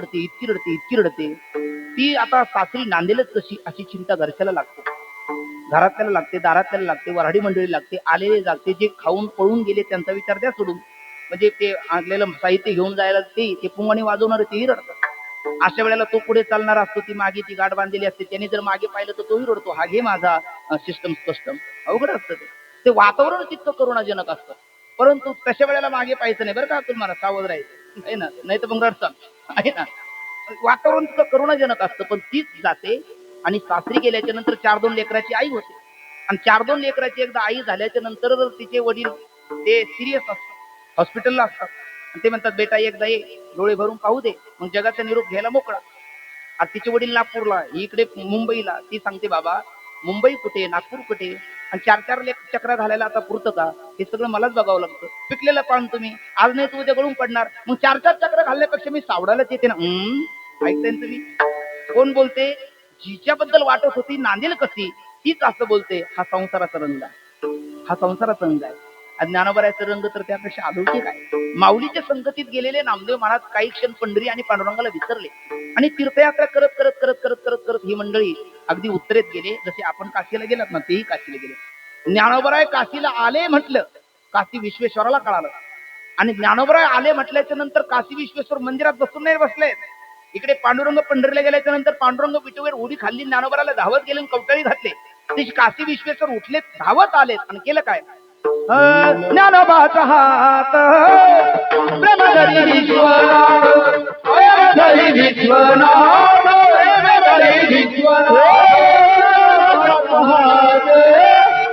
रडते. ती आता सासरी नांदेलच कशी अशी चिंता घरच्याला लागते, घरातल्याला लागते, दारातल्याला लागते, वऱ्हाडी मंडळी लागते, आलेले लागते. जे खाऊन पळून गेले त्यांचा विचार द्या सोडून. म्हणजे ते आणलेलं साहित्य घेऊन जायला ते पुंगाणी वाजवणार तेही रडतात. अशा वेळेला तो पुढे चालणार असतो, ती मागे ती गाठ बांधलेली असते, त्याने जर मागे पाहिलं तर तोही रडतो, हा घे माझा सिस्टम कस्टम. अवघड असतं ते वातावरण तितकं करुणाजनक असतं. परंतु तशा वेळेला मागे पाहायचं नाही बरं का, तुम्हाला सावध राहायचं आहे ना, नाही तर मग रडतात आहे ना. वातावरण तितकं करुणाजनक असतं. पण तीच जाते आणि सासरी गेल्याच्या नंतर 4-2 लेकराची आई होते. आणि 4-2 लेकराची एकदा आई झाल्याच्या नंतर तिचे वडील ते सिरियस असतात, हॉस्पिटलला असतात. आणि ते म्हणतात बेटा एकदा ये, डोळे भरून पाहू दे, मग जगाचा निरोप घ्यायला मोकळा. आता तिचे वडील नागपूरला, इकडे मुंबईला. ती सांगते बाबा मुंबई कुठे, नागपूर कुठे, आणि 4-4 चक्रा घालायला आता पुरतं का? हे सगळं मलाच बघावं लागतं. पिकलेलं पान तुम्ही आज नाही तू उद्या गळून पडणार. मग 4-4 चक्र घालण्यापेक्षा मी सावडायलाच येते ना. ऐकताय तुम्ही? कोण बोलते? जिच्याबद्दल वाटत होती नांदेल कशी, तीच असं बोलते. हा संसाराचा रंग आहे, हा संसाराचा रंग आहे. ज्ञानोबरायचा रंग तर त्यापेक्षा अलौकिक आहे. माऊलीच्या संगतीत गेलेले नामदेव महाराज काही क्षण पंढरी आणि पांडुरंगाला विसरले आणि तीर्थयात्रा करत करत करत करत करत करत ही मंडळी अगदी उत्तरेत गेले. जसे आपण काशीला गेलात ना, तेही काशीला गेले. ज्ञानोबराय काशीला आले म्हटलं, काशी विश्वेश्वराला कळालं. आणि ज्ञानोबराय आले म्हटल्याच्या नंतर काशी विश्वेश्वर मंदिरात बसून नाही बसले. इकडे पांडुरंग पंढरीला गेल्याच्या नंतर पांडुरंग विठूवर उडी खाल्ली, ज्ञानोबराला धावत गेले आणि कवटाळी घातले. ते काशी विश्वेश्वर उठले, धावत आलेत आणि केलं काय? ज्ञानोबाचा हात प्रेम धरी विश्वनाथ, प्रेम धरी विश्वनाथ, प्रेम धरी विश्वनाथ,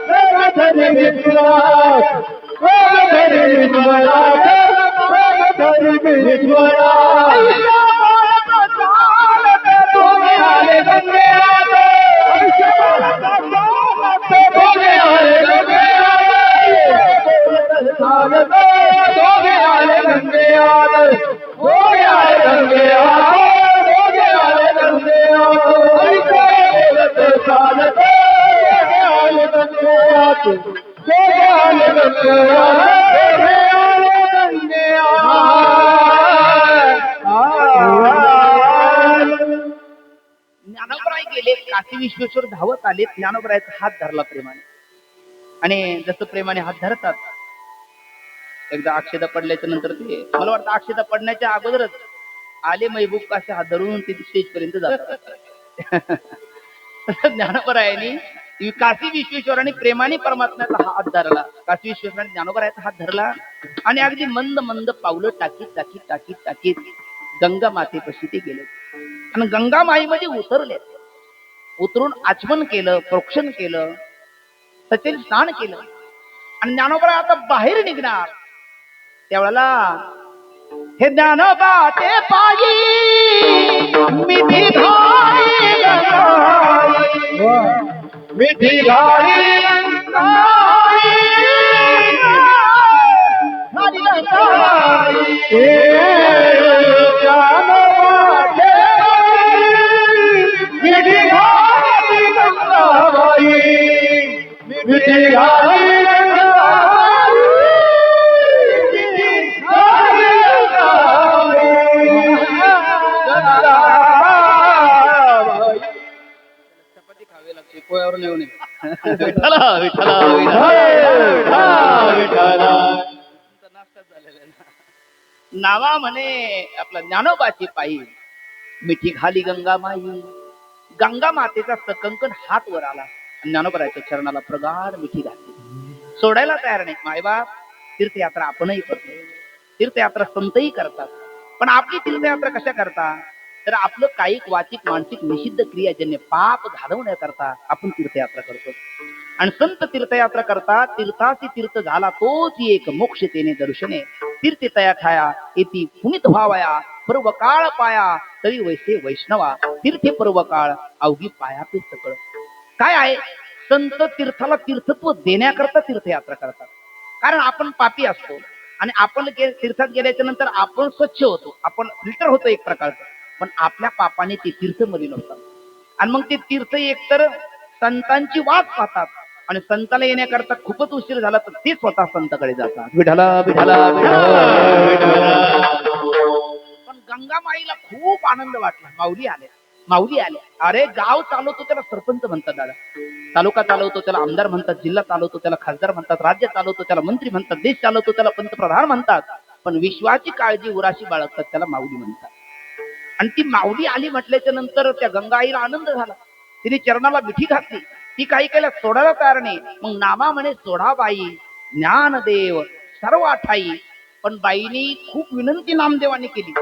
प्रेम धरी विश्वनाथ, प्रेम धरी विश्वनाथ, प्रेम धरी विश्वनाथ. काशी विश्वेश्वर धावत आले, ज्ञानोबरायचा हात धरला प्रेमाने. आणि जसं प्रेमाने हात धरतात, एकदा अक्षता पडल्याच्या नंतर ते, मला वाटतं अक्षता पडण्याच्या अगोदरच आले महबूब काशी हात धरून ते स्टेज पर्यंत जातात. ज्ञानोबरायांनी काशी विश्वेश्वराने प्रेमाने परमात्म्याचा हात धरला. काशी विश्वेश्वराने ज्ञानोबरायाचा हात धरला आणि अगदी मंद मंद पावलं टाकीत टाकीत टाकीत टाकीत गंगा मातेपाशी ते गेले आणि गंगा माईमध्ये उतरले. उतरून आचमन केलं, प्रोक्षण केलं, सचेल स्नान केलं आणि ज्ञानोबा आता बाहेर निघणार. त्यावेळेला हे ज्ञानोबा ते पायी मिठी घाई मिठी चपाती खावी लागते, पोयावर येऊ नये. विठ्ठला विठ्ठला नाश्ताच झालेला आहे ना. नावा म्हणे आपला ज्ञानोबाची पायी मिठी घाली गंगा माई. गंगा मातेचा सकंकन हात वर आला आणि ज्ञानोबराच्या चरणाला प्रगाढ मिठी घातली. सोडायला तयार नाही. मायबाप तीर्थयात्रा आपणही करतो, तीर्थयात्रा संतही करतात, पण आपली तीर्थयात्रा कशा करता, तर आपलं कायिक वाचिक मानसिक निषिद्ध क्रियाजन्य पाप घालवण्याकरता आपण तीर्थयात्रा करतो. आणि संत तीर्थयात्रा करता तीर्थासी तीर्थ झाला तोच एक मोक्ष तेने दर्शने. तीर्थ तया खाया येती पुनित व्हावया, पर्व काळ पाया तरी वैसे वैष्णवा. तीर्थे पर्व काळ अवघी पाया पे सकळ. काय आहे, संत तीर्थाला तीर्थत्व देण्याकरता तीर्थयात्रा करतात. कारण आपण पापी असतो आणि आपण तीर्थात गेल्याच्या नंतर आपण स्वच्छ होतो, आपण फिल्टर होतो एक प्रकारचं, पण आपल्या पापाने ते तीर्थ मलिन होतात. आणि मग ते तीर्थ एकतर संतांची वाट पाहतात आणि संताला येण्याकरता खूपच उशीर झाला तर ते स्वतः संताकडे जातात. विठ्ठला विठ्ठला पण गंगा माईला खूप आनंद वाटला. माऊली आल्या. अरे गाव चालवतो त्याला सरपंच म्हणतात, दादा तालुका चालवतो त्याला आमदार म्हणतात, जिल्हा चालवतो त्याला खासदार म्हणतात, राज्य चालवतो त्याला मंत्री म्हणतात, देश चालवतो त्याला पंतप्रधान म्हणतात, पण विश्वाची काळजी उराशी बाळगतात त्याला माऊली म्हणतात. आणि ती माऊली आली म्हटल्याच्या नंतर त्या गंगा आईला आनंद झाला. तिने चरणाला मिठी घातली. ती काही केल्या सोडायला तयार नाही. मग नामा म्हणे सोडा बाई ज्ञानदेव सर्व आठाई. पण बाईनी खूप विनंती नामदेवाने केली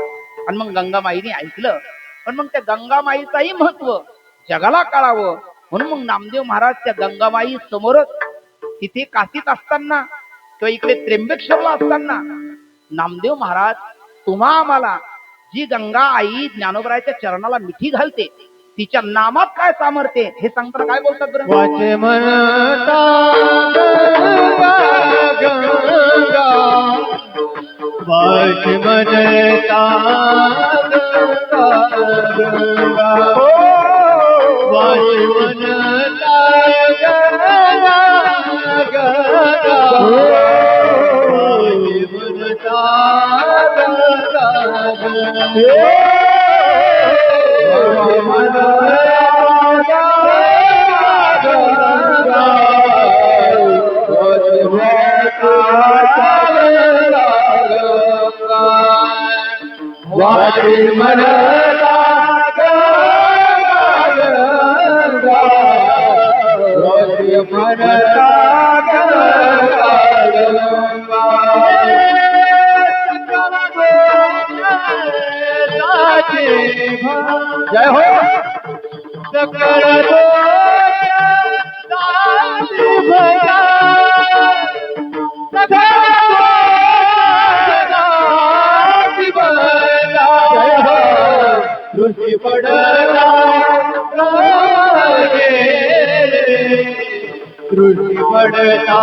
आणि मग गंगामाईने ऐकलं. पण मग त्या गंगामाईचाही महत्व जगाला कळावं म्हणून मग नामदेव महाराज त्या गंगामाई समोरच तिथे काशीत असताना किंवा इकडे त्र्यंबकेश्वरला असताना नामदेव महाराज तुम्हा आम्हाला जी गंगा आई ज्ञानोबराच्या चरणाला मिठी घालते तिच्या नामात काय सामर्थ्य हे सांगताना काय बोलतात बरं? वाचे म्हणता गंगा, वाचे म्हणता गंगा, वाचे म्हणता गंगा, वाचे म्हणता जय हो सकल ऋषि पडला ऋषि पडला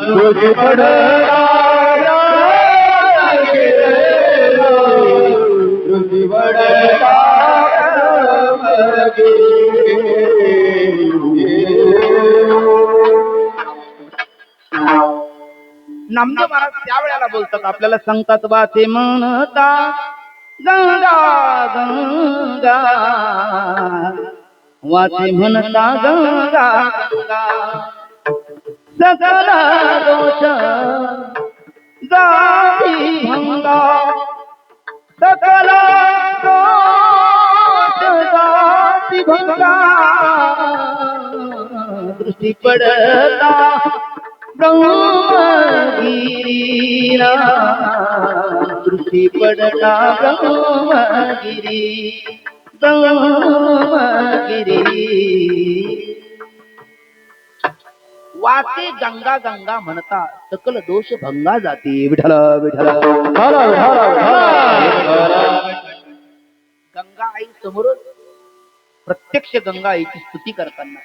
ऋषि पडला नामदेव महाराज त्या वेळेला बोलतात आपल्याला सांगतात वाचे म्हणता गंगा गंगा वाचे म्हणता गंगा गंगा सकल दोष जाती भंगा सकल दोष जाती भंगा दृष्टी पडता ब्रह्मगिरीला दृष्टी पडता ब्रह्मगिरी ब्रह्मगिरी वाचे गंगा गंगा म्हणता सकल दोष भंगा जाती विठ्ठल विठ्ठल गंगा आई समोरच प्रत्यक्ष गंगा आईची स्तुती करताना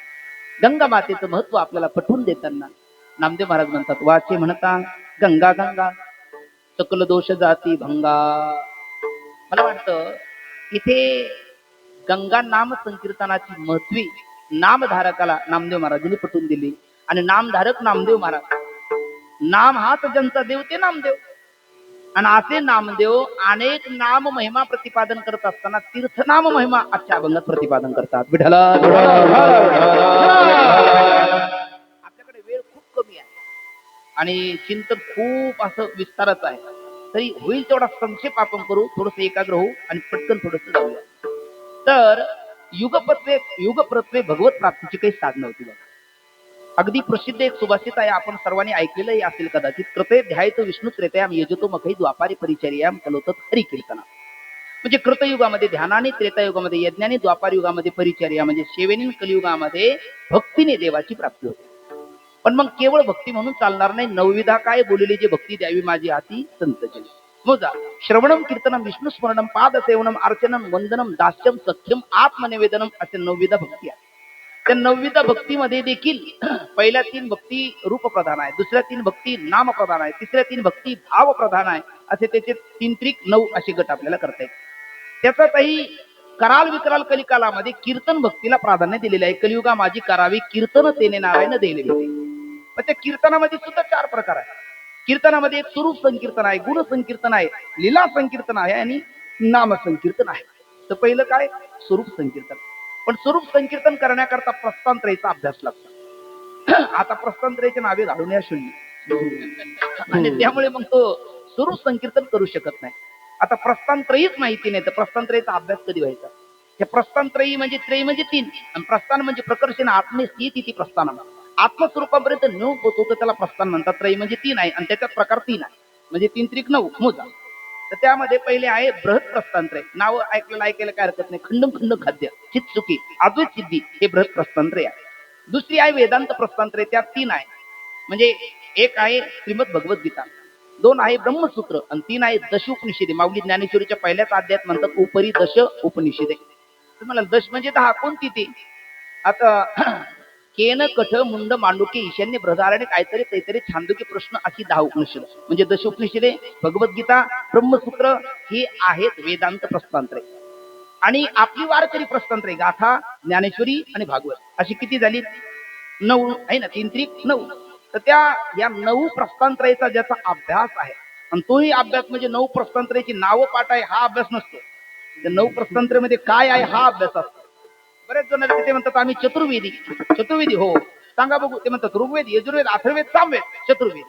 गंगा मातेचं महत्व आपल्याला पटवून देताना नामदेव महाराज म्हणतात वाचे म्हणता गंगा गंगा सकल दोष जाती भंगा. मला वाटतं इथे गंगा नाम संकीर्तनाची महत्वी नामधारकाला नामदेव महाराजांनी पटवून दिली आणि नामधारक नामदेव महाराज. नाम हाच ज्यांचा देव ते नामदेव आणि असे नामदेव अनेक नाम महिमा प्रतिपादन करत असताना तीर्थनाम महिमा आजच्या अभंगात प्रतिपादन करतात. विठ्ठल आपल्याकडे वेळ खूप कमी आहे आणि चिंतन खूप असं विस्ताराचं आहे, तरी होईल तेवढा संक्षेप आपण करू, थोडस एकाग्र होऊ आणि पटकन थोडस जाऊया. तर युगप्रत्वे भगवत प्राप्तीची काही साधनं होती बघा. अगदी प्रसिद्ध एक सुभाषित आहे, आपण सर्वांनी ऐकलेलंही असेल कदाचित. कृते ध्यायतो विष्णू त्रेतयाम यजतो मखै द्वापारी परिचर्याम कलोतत हरी कीर्तना. म्हणजे कृतयुगामध्ये ध्यानाने, त्रेतायुगामध्ये यज्ञाने, द्वापार युगामध्ये परिचर्या म्हणजे सेवेने, कलियुगामध्ये भक्तीने देवाची प्राप्ती होते. पण मग केवळ भक्ती म्हणून चालणार नाही. नवविधा काय बोलले जे भक्ती द्यावी माझी हाती संतजन. मोजा श्रवणम कीर्तनम विष्णू स्मरणम पाद सेवनम अर्चनम वंदनम दास्यम सख्यम आत्मनिवेदनम असे नवविधा भक्ती आहे. त्या नवविधा भक्तीमध्ये देखील पहिल्या 3 भक्ती रूप प्रधान आहे, दुसऱ्या 3 भक्ती नाम प्रधान आहे, तिसऱ्या 3 भक्ती भाव प्रधान आहे. असे त्याचे 3 त्रिक 9 असे गट आपल्याला करता येईल. त्याचाही कराल विकराल कलिकालामध्ये कीर्तन भक्तीला प्राधान्य दिलेले आहे. कलियुगा माझी करावी कीर्तन तेने नारायण देले भेटे. पण त्या कीर्तनामध्ये सुद्धा 4 प्रकार आहेत. कीर्तनामध्ये एक स्वरूप संकीर्तन आहे, गुण संकीर्तन आहे, लीला संकीर्तन आहे आणि नाम संकीर्तन आहे. तर पहिलं काय? स्वरूप संकीर्तन. पण स्वरूप संकीर्तन करण्याकरता प्रस्थानत्रयीचा अभ्यास लागतो. आता प्रस्थानत्रयीचे नावे घालून या शून्य आणि त्यामुळे मग तो स्वरूप संकीर्तन करू शकत नाही. आता प्रस्थानत्रयीच माहिती नाही तर प्रस्थानत्रयीचा अभ्यास कधी व्हायचा? हे प्रस्थानत्रयी म्हणजे त्रयी म्हणजे 3 आणि प्रस्थान म्हणजे प्रकर्षण आत्मस्थिती प्रस्थान. आत्मस्वरूपापर्यंत न होतो तर त्याला प्रस्थान म्हणतात. त्रयी म्हणजे 3 आहे आणि त्याच्यात प्रकार 3 आहे म्हणजे 3 त्रिक 9 मोजा. तर त्यामध्ये पहिले आहे बृहत प्रस्थानत्रय. नाव ऐकायला काय हरकत नाही. खंडम खंड खाद्य चित्सुखी अद्वैत सिद्धी हे बृहत प्रस्थानत्रय आहे. दुसरी आहे वेदांत प्रस्थानत्रय. त्यात 3 आहे म्हणजे एक आहे श्रीमद भगवद्गीता, 2 आहे ब्रह्मसूत्र आणि 3 आहे दश उपनिषदे. माऊली ज्ञानेश्वरीच्या पहिल्याच अध्यायात म्हणतात उपरी दश उपनिषदे. तुम्हाला दश म्हणजे 10 कोणती ती? आता केन कठ मुंड मांडुके ईशान्य बृहदारण्य काहीतरी छांदोकी प्रश्न अशी 10 उपनिषद म्हणजे दश उपनिषदे, भगवद्गीता, ब्रह्मसूत्र हे आहेत वेदांत प्रस्थानत्रय. आणि आपली वारकरी प्रस्थानत्रय गाथा, ज्ञानेश्वरी आणि भागवत अशी किती झाली? 9 आहे ना, 3 त्रिक 9. तर त्या या 9 प्रस्थानत्रयचा ज्याचा अभ्यास आहे आणि तोही अभ्यास म्हणजे 9 प्रस्थानत्रयची नावं पाठ आहे हा अभ्यास नसतो. त्या 9 प्रस्थानत्रयमध्ये काय आहे हा अभ्यास असतो. बरेच जण ते म्हणतात आम्ही चतुर्वेदी हो सांगा बघू. ते म्हणतात ऋग्वेद, यजुर्वेद, अथर्ववेद, सामवेद, चतुर्वेद.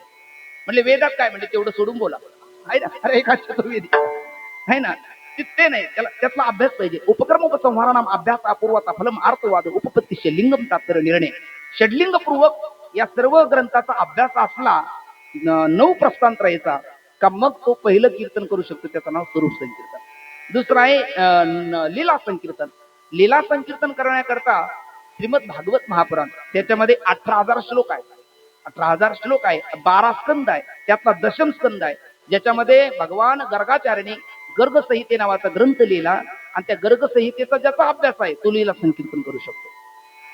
म्हणले वेदात काय? म्हणजे तेवढं सोडून बोला आहे ना. अरे एका चतुर्वेदी आहे ना, ते नाही. त्यातला अभ्यास पाहिजे. उपक्रम उपसंहारानाम अभ्यास अपूर्वता फलम अर्थवाद उपपत्तीश लिंगम तात्पर्य निर्णय षडलिंग पूर्वक या सर्व ग्रंथाचा अभ्यास असला 9 प्रस्थानत्रयाचा का मग तो पहिलं कीर्तन करू शकतो. त्याचं नाव स्वरूप संकीर्तन. दुसरं आहे लीला संकीर्तन. लीला संकीर्तन करण्याकरता श्रीमद भागवत महापुराण त्याच्यामध्ये 18,000 श्लोक आहेत. 18,000 श्लोक आहे, 12 स्कंद आहे. त्यातला दशम स्कंद आहे ज्याच्यामध्ये भगवान गर्गाचार्याने गर्ग संहिते नावाचा ग्रंथ लिहिला आणि त्या गर्ग संहितेचा ज्याचा अभ्यास आहे तो लीला संकीर्तन करू शकतो.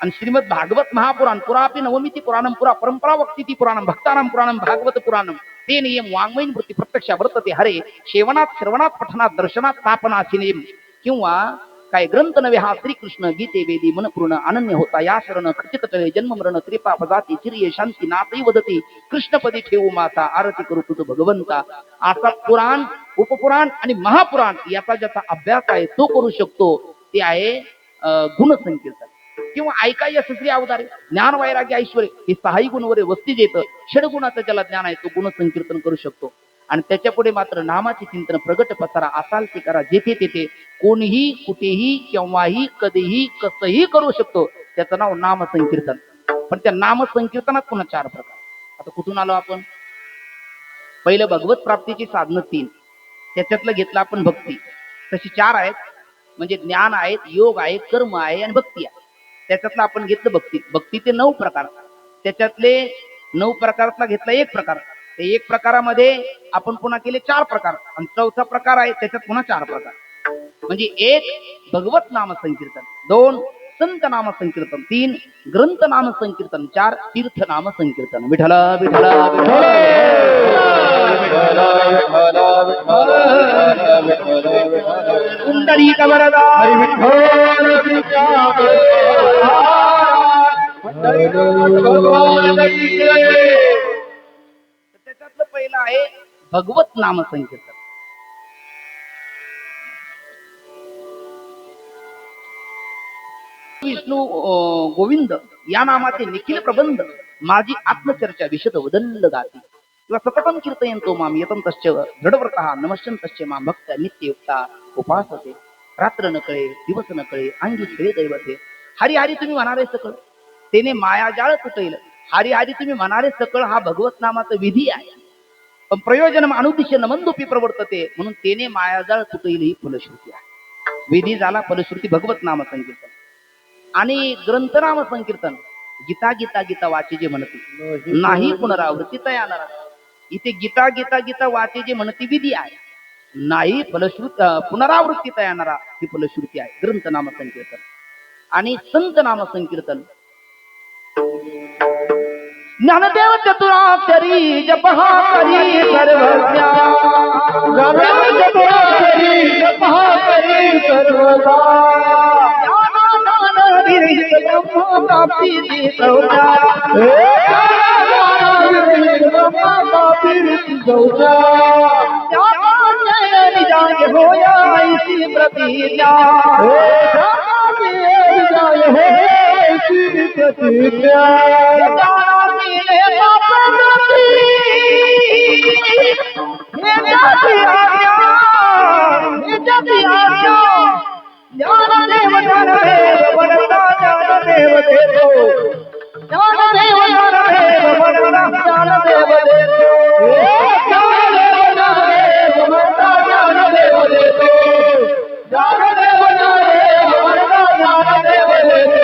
आणि श्रीमद भागवत महापुराण पुरापी नवमीती पुराणम पुरा परंपरा वक्तीती पुराणम भक्तानाम पुराणम भागवत पुराणम ते नियम वाङ्मयीन वृत्ती प्रत्यक्ष वर्तते हरे सेवनात श्रवणात पठनात दर्शनात स्थापनाची नियम. किंवा काय ग्रंथ नवे हा श्रीकृष्ण गीते वेदी मनपूर्ण अनन्य होता या शरण खचित तळे जन्म मरण त्रिपाप जाती चिरिये शांती नातई वदती कृष्णपदी ठेवू माता आरती करू तुझ भगवंता. असा पुराण उपपुराण आणि महापुराण याचा ज्याचा अभ्यास आहे तो करू शकतो ते आहे गुणसंकीर्तन किंवा ऐका यशस्वी अवतारे ज्ञान वैराग्य ऐश्वर हे सहाही गुणवरे वस्ती देतं षडगुणाचं ज्याला ज्ञान आहे तो गुणसंकीर्तन करू शकतो आणि त्याच्या पुढे मात्र नामाचे चिंतन प्रगट पसारा असाल ते करा जेथे तेथे कोणीही कुठेही केव्हाही कधीही कसंही करू शकतो त्याचं नाव नाम संकीर्तन पण त्या नाम संकीर्तनात पुन्हा 4 प्रकार आता कुठून आलो आपण पहिलं भगवत प्राप्तीची साधनं 3 त्याच्यातलं घेतलं आपण भक्ती तशी 4 आहेत म्हणजे ज्ञान आहेत योग आहे कर्म आहे आणि भक्ती आहे त्याच्यातलं आपण घेतलं भक्तीचे 9 प्रकार त्याच्यातले 9 प्रकारातला घेतला 1 प्रकार ते 1 प्रकारामध्ये आपण पुन्हा केले 4 प्रकार आणि 4था प्रकार आहे त्याच्यात पुन्हा 4 प्रकार म्हणजे 1 भगवत नाम संकीर्तन 2 संत नाम संकीर्तन 3 ग्रंथ नाम संकीर्तन 4 तीर्थ नाम संकीर्तन विठ्ठल विठ्ठल पुंडलिक वरदा त्याच्यातलं पहिलं आहे भगवत नाम संकीर्तन विष्णू गोविंद या नामाचे निखिल प्रबंध माझी आत्मचर्चा विशद वदल्ल गाती किंवा सततम कीर्तयंतो माम यतम तश्च दृढव्रतः नमश्यन तश्च माम भक्त नित्ययुक्ता उपासते रात्र न कळे दिवस न कळे अंगी खेळे दैवते हरी हरी तुम्ही म्हणारे सकळ तेने मायाजाळ तुटैल हरी हरी तुम्ही म्हणारे सकळ हा भगवत नामाचा विधी आहे पण प्रयोजन अनुदिश नमंदुपी प्रवर्तते म्हणून तेने मायाजाळ तुटैल ही फलश्रुती आहे विधी झाला फलश्रुती भगवत नाम संकीर्तन आणि ग्रंथनाम संकीर्तन गीता गीता गीता वाचे जे म्हणते नाही पुनरावृत्ती तयार इथे गीता गीता गीता वाचे जे म्हणते विधी आहे नाही फलश्रुती पुनरावृत्ती तयार ही फलश्रुती आहे ग्रंथनाम संकीर्तन आणि संत नाम संकीर्तन ज्ञानदेव चतुराक्षरी जपहा करी सर्वज्ञा ज्ञानदेव चतुराक्षरी जपहा करी सर्वदा प्राप्ती प्रौढा होया ऐसी प्रतिज्ञा ज्ञानदेव ज्ञानदेव वरदा ज्ञानदेव देतो ज्ञानदेव ज्ञानदेव वरदा ज्ञानदेव देतो ज्ञानदेव ज्ञानदेव वरदा ज्ञानदेव देतो ज्ञानदेव ज्ञानदेव वरदा ज्ञानदेव देतो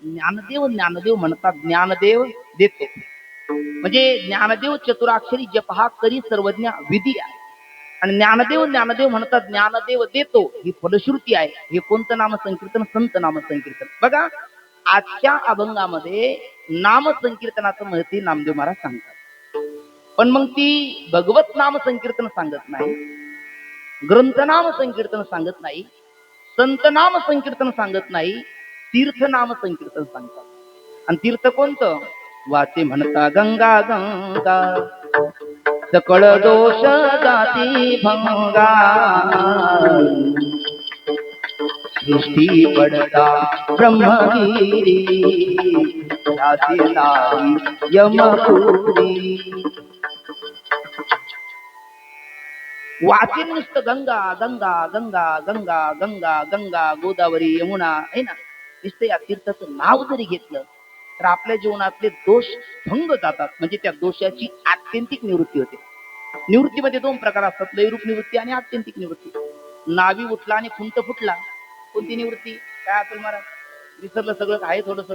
ज्ञानदेव ज्ञानदेव म्हणतात ज्ञानदेव देतो म्हणजे ज्ञानदेव चतुराक्षरी जप हा करी सर्वज्ञ विधी आहे आणि ज्ञानदेव ज्ञानदेव म्हणतात ज्ञानदेव देतो ही फलश्रुती आहे हे कोणतं नाम संकीर्तन संत नाम संकीर्तन बघा आजच्या अभंगामध्ये नाम संकीर्तनाचं महत्त्व नामदेव महाराज सांगतात पण मग ती भगवत नाम संकीर्तन सांगत नाही ग्रंथनाम संकीर्तन सांगत नाही संत नाम संकीर्तन सांगत नाही तीर्थ नाम संकीर्तन सांगतात आणि तीर्थ कोणतं वाचे म्हणता गंगा गंगा सकळ दोष जाती भंगा सृष्टी पडता ब्रह्मगिरी जाती नाही यमपुरी वाचीन नुसतं गंगा गंगा गंगा गंगा गंगा गंगा गोदावरी यमुना आहे ना नुसतं या तीर्थाचं नाव जरी घेतलं तर आपल्या जीवनातले दोष भंग जातात म्हणजे त्या दोषाची आत्यंतिक निवृत्ती होते निवृत्तीमध्ये 2 प्रकार असतात लयरूप निवृत्ती आणि आत्यंतिक निवृत्ती नावी उठला आणि खुंट फुटला कोणती निवृत्ती काय असेल महाराज विसरलं सगळं आहे थोडस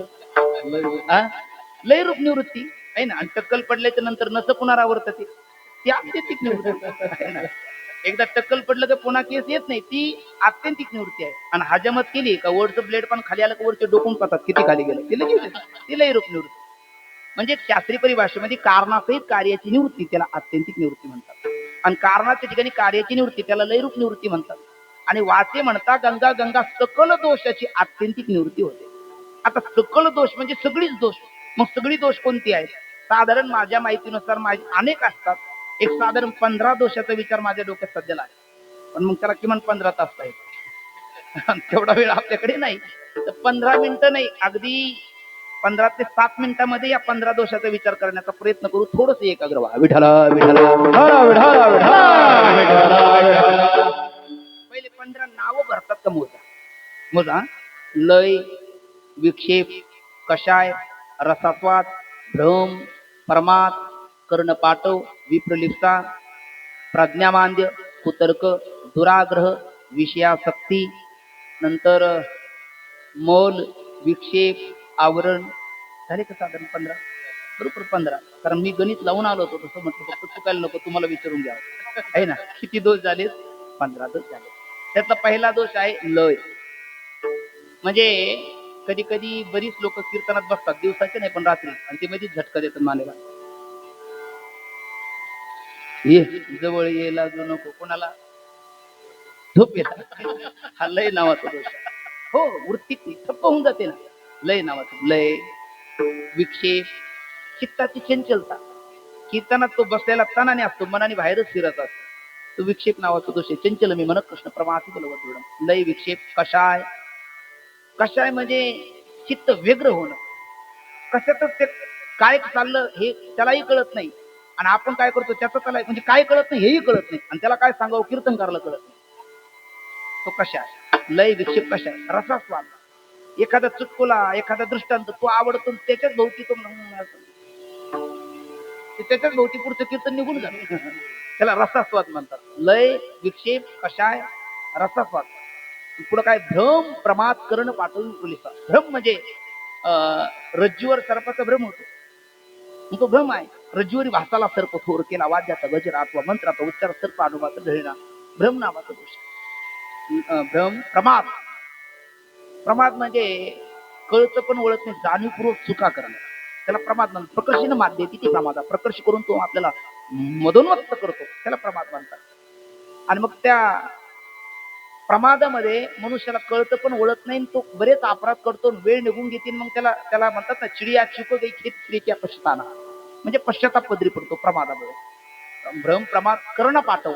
लयरूप निवृत्ती आहे ना आणि टक्कल पडल्याच्या नंतर नस पुनरावर्तते ती आत्यंतिक निवृत्ती एकदा टक्कल पडलं तर पुन्हा केस येत नाही ती आत्यंतिक निवृत्ती आहे आणि हजामत केली का वरचं ब्लेड पण खाली आलं का वरचे डोकून पाहतात किती खाली गेलं ते लगेच ती लयरूप निवृत्ती म्हणजे शास्त्रीय परिभाषेमध्ये कारणासहित कार्याची निवृत्ती त्याला आत्यंतिक निवृत्ती म्हणतात आणि कारणाच्या ठिकाणी कार्याची निवृत्ती त्याला लयरूप निवृत्ती म्हणतात आणि वाचे म्हणता गंगा गंगा सकल दोषाची आत्यंतिक निवृत्ती होते आता सकल दोष म्हणजे सगळीच दोष मग सगळी दोष कोणती आहेत साधारण माझ्या माहितीनुसार माझे अनेक असतात. एक साधारण 15 दोषाचा विचार माझ्या डोक्यात सध्याला आहे, पण मग त्याला किमान 15 तास पाहिजे. तेवढा वेळ आपल्याकडे नाही. तर 15 मिनिटं नाही, अगदी 15 ते 7 मिनिटांमध्ये या 15 दोषाचा विचार करण्याचा प्रयत्न करू. थोडस एकाग्र व्हा. विठाला विठाला विठ्ठला विठ्ठला विठ्ठला विठ्ठला. पहिले 15 नावं भरतात का मोजा. मोजा. लय, विक्षेप, कषाय, रसास्वाद, भ्रम, प्रमाद, कर्णपाठव, विप्रलिप्सा, प्रज्ञामांद्य, कुतर्क, दुराग्रह, विषयासक्ती, नंतर मौल, विक्षेप, आवरण. झाले का साधारण 15? बरोबर 15. कारण मी गणित लावून आलो होतो, तसं म्हटलं फक्त चुकायला नको, तुम्हाला विचारून घ्यावं आहे ना. किती दोष झाले? 15 दोष झाले. त्यातला पहिला दोष आहे लय. म्हणजे कधी कधी बरीच लोक कीर्तनात बसतात, दिवसाचे नाही पण रात्री, आणि ते मध्येच झटका देतात मानेला. ये जवळ ये लागू नको, कोणाला झोप येतात. हा लय नावाचा दोष आहे. हो, वृत्ती ठप्प होऊन जाते ना. लय नावाचं. लय, विक्षेप, चित्ताची चंचलता. कीर्तनात तो बसलेला तनाने असतो, मनाने बाहेरच फिरत असतो. तो विक्षेप नावाचा दोष आहे. चंचल मी म्हणत कृष्ण प्रमाती बलवत. लय, विक्षेप, कषाय. कषाय म्हणजे चित्त व्यग्र होणं. कशातच ते काय चाललं हे त्यालाही कळत नाही, आणि आपण काय करतो त्याचं त्याला म्हणजे काय कळत नाही हेही कळत नाही, आणि त्याला काय सांगावं कीर्तन करायला कळत नाही. तो कषाय. लय, विक्षेप, कषाय. रसास्वाद. एखादा चुटकुला, एखादा दृष्टांत तो आवडतो, त्याच्याच भोवती तो त्याच्याच भोवती पुढचं कीर्तन निघून जात. त्याला रसास्वाद म्हणतात. लय, विक्षेप, कषाय, रसास्वाद. पुढं काय? भ्रम, प्रमाद, कर्ण, पाठवून पोलिसा. भ्रम म्हणजे रज्जूवर सर्पाचा भ्रम होतो, तो भ्रम आहे. रज्जूवरी भासाला सर्प, थोर केला वाद्याचा गजरा अथवा मंत्राचा उच्चार, सर्प अनुभवाचा ढळणा. भ्रम नावाचा दोष. भ्रम. प्रमाद. प्रमाद म्हणजे कळतं पण ओळख नाही, जाणीवपूर्वक चुका करणं, त्याला प्रमाद म्हणतात. प्रकर्षीनं माध्य किती प्रमाद, प्रकर्ष करून तो आपल्याला मदोन्मत्त करतो, त्याला प्रमाद म्हणतात. आणि मग त्या प्रमादामध्ये मनुष्याला कळतं पण ओळख नाही, तो बरेच अपराध करतो, वेळ निघून घेतील, मग त्याला म्हणतात ना, चिडिया चुक गई खेत स्त्रीच्या पश्चाताना, म्हणजे पश्चाताप पदरी पडतो प्रमादामुळे. भ्रम, प्रमाद, कर्ण पाठव.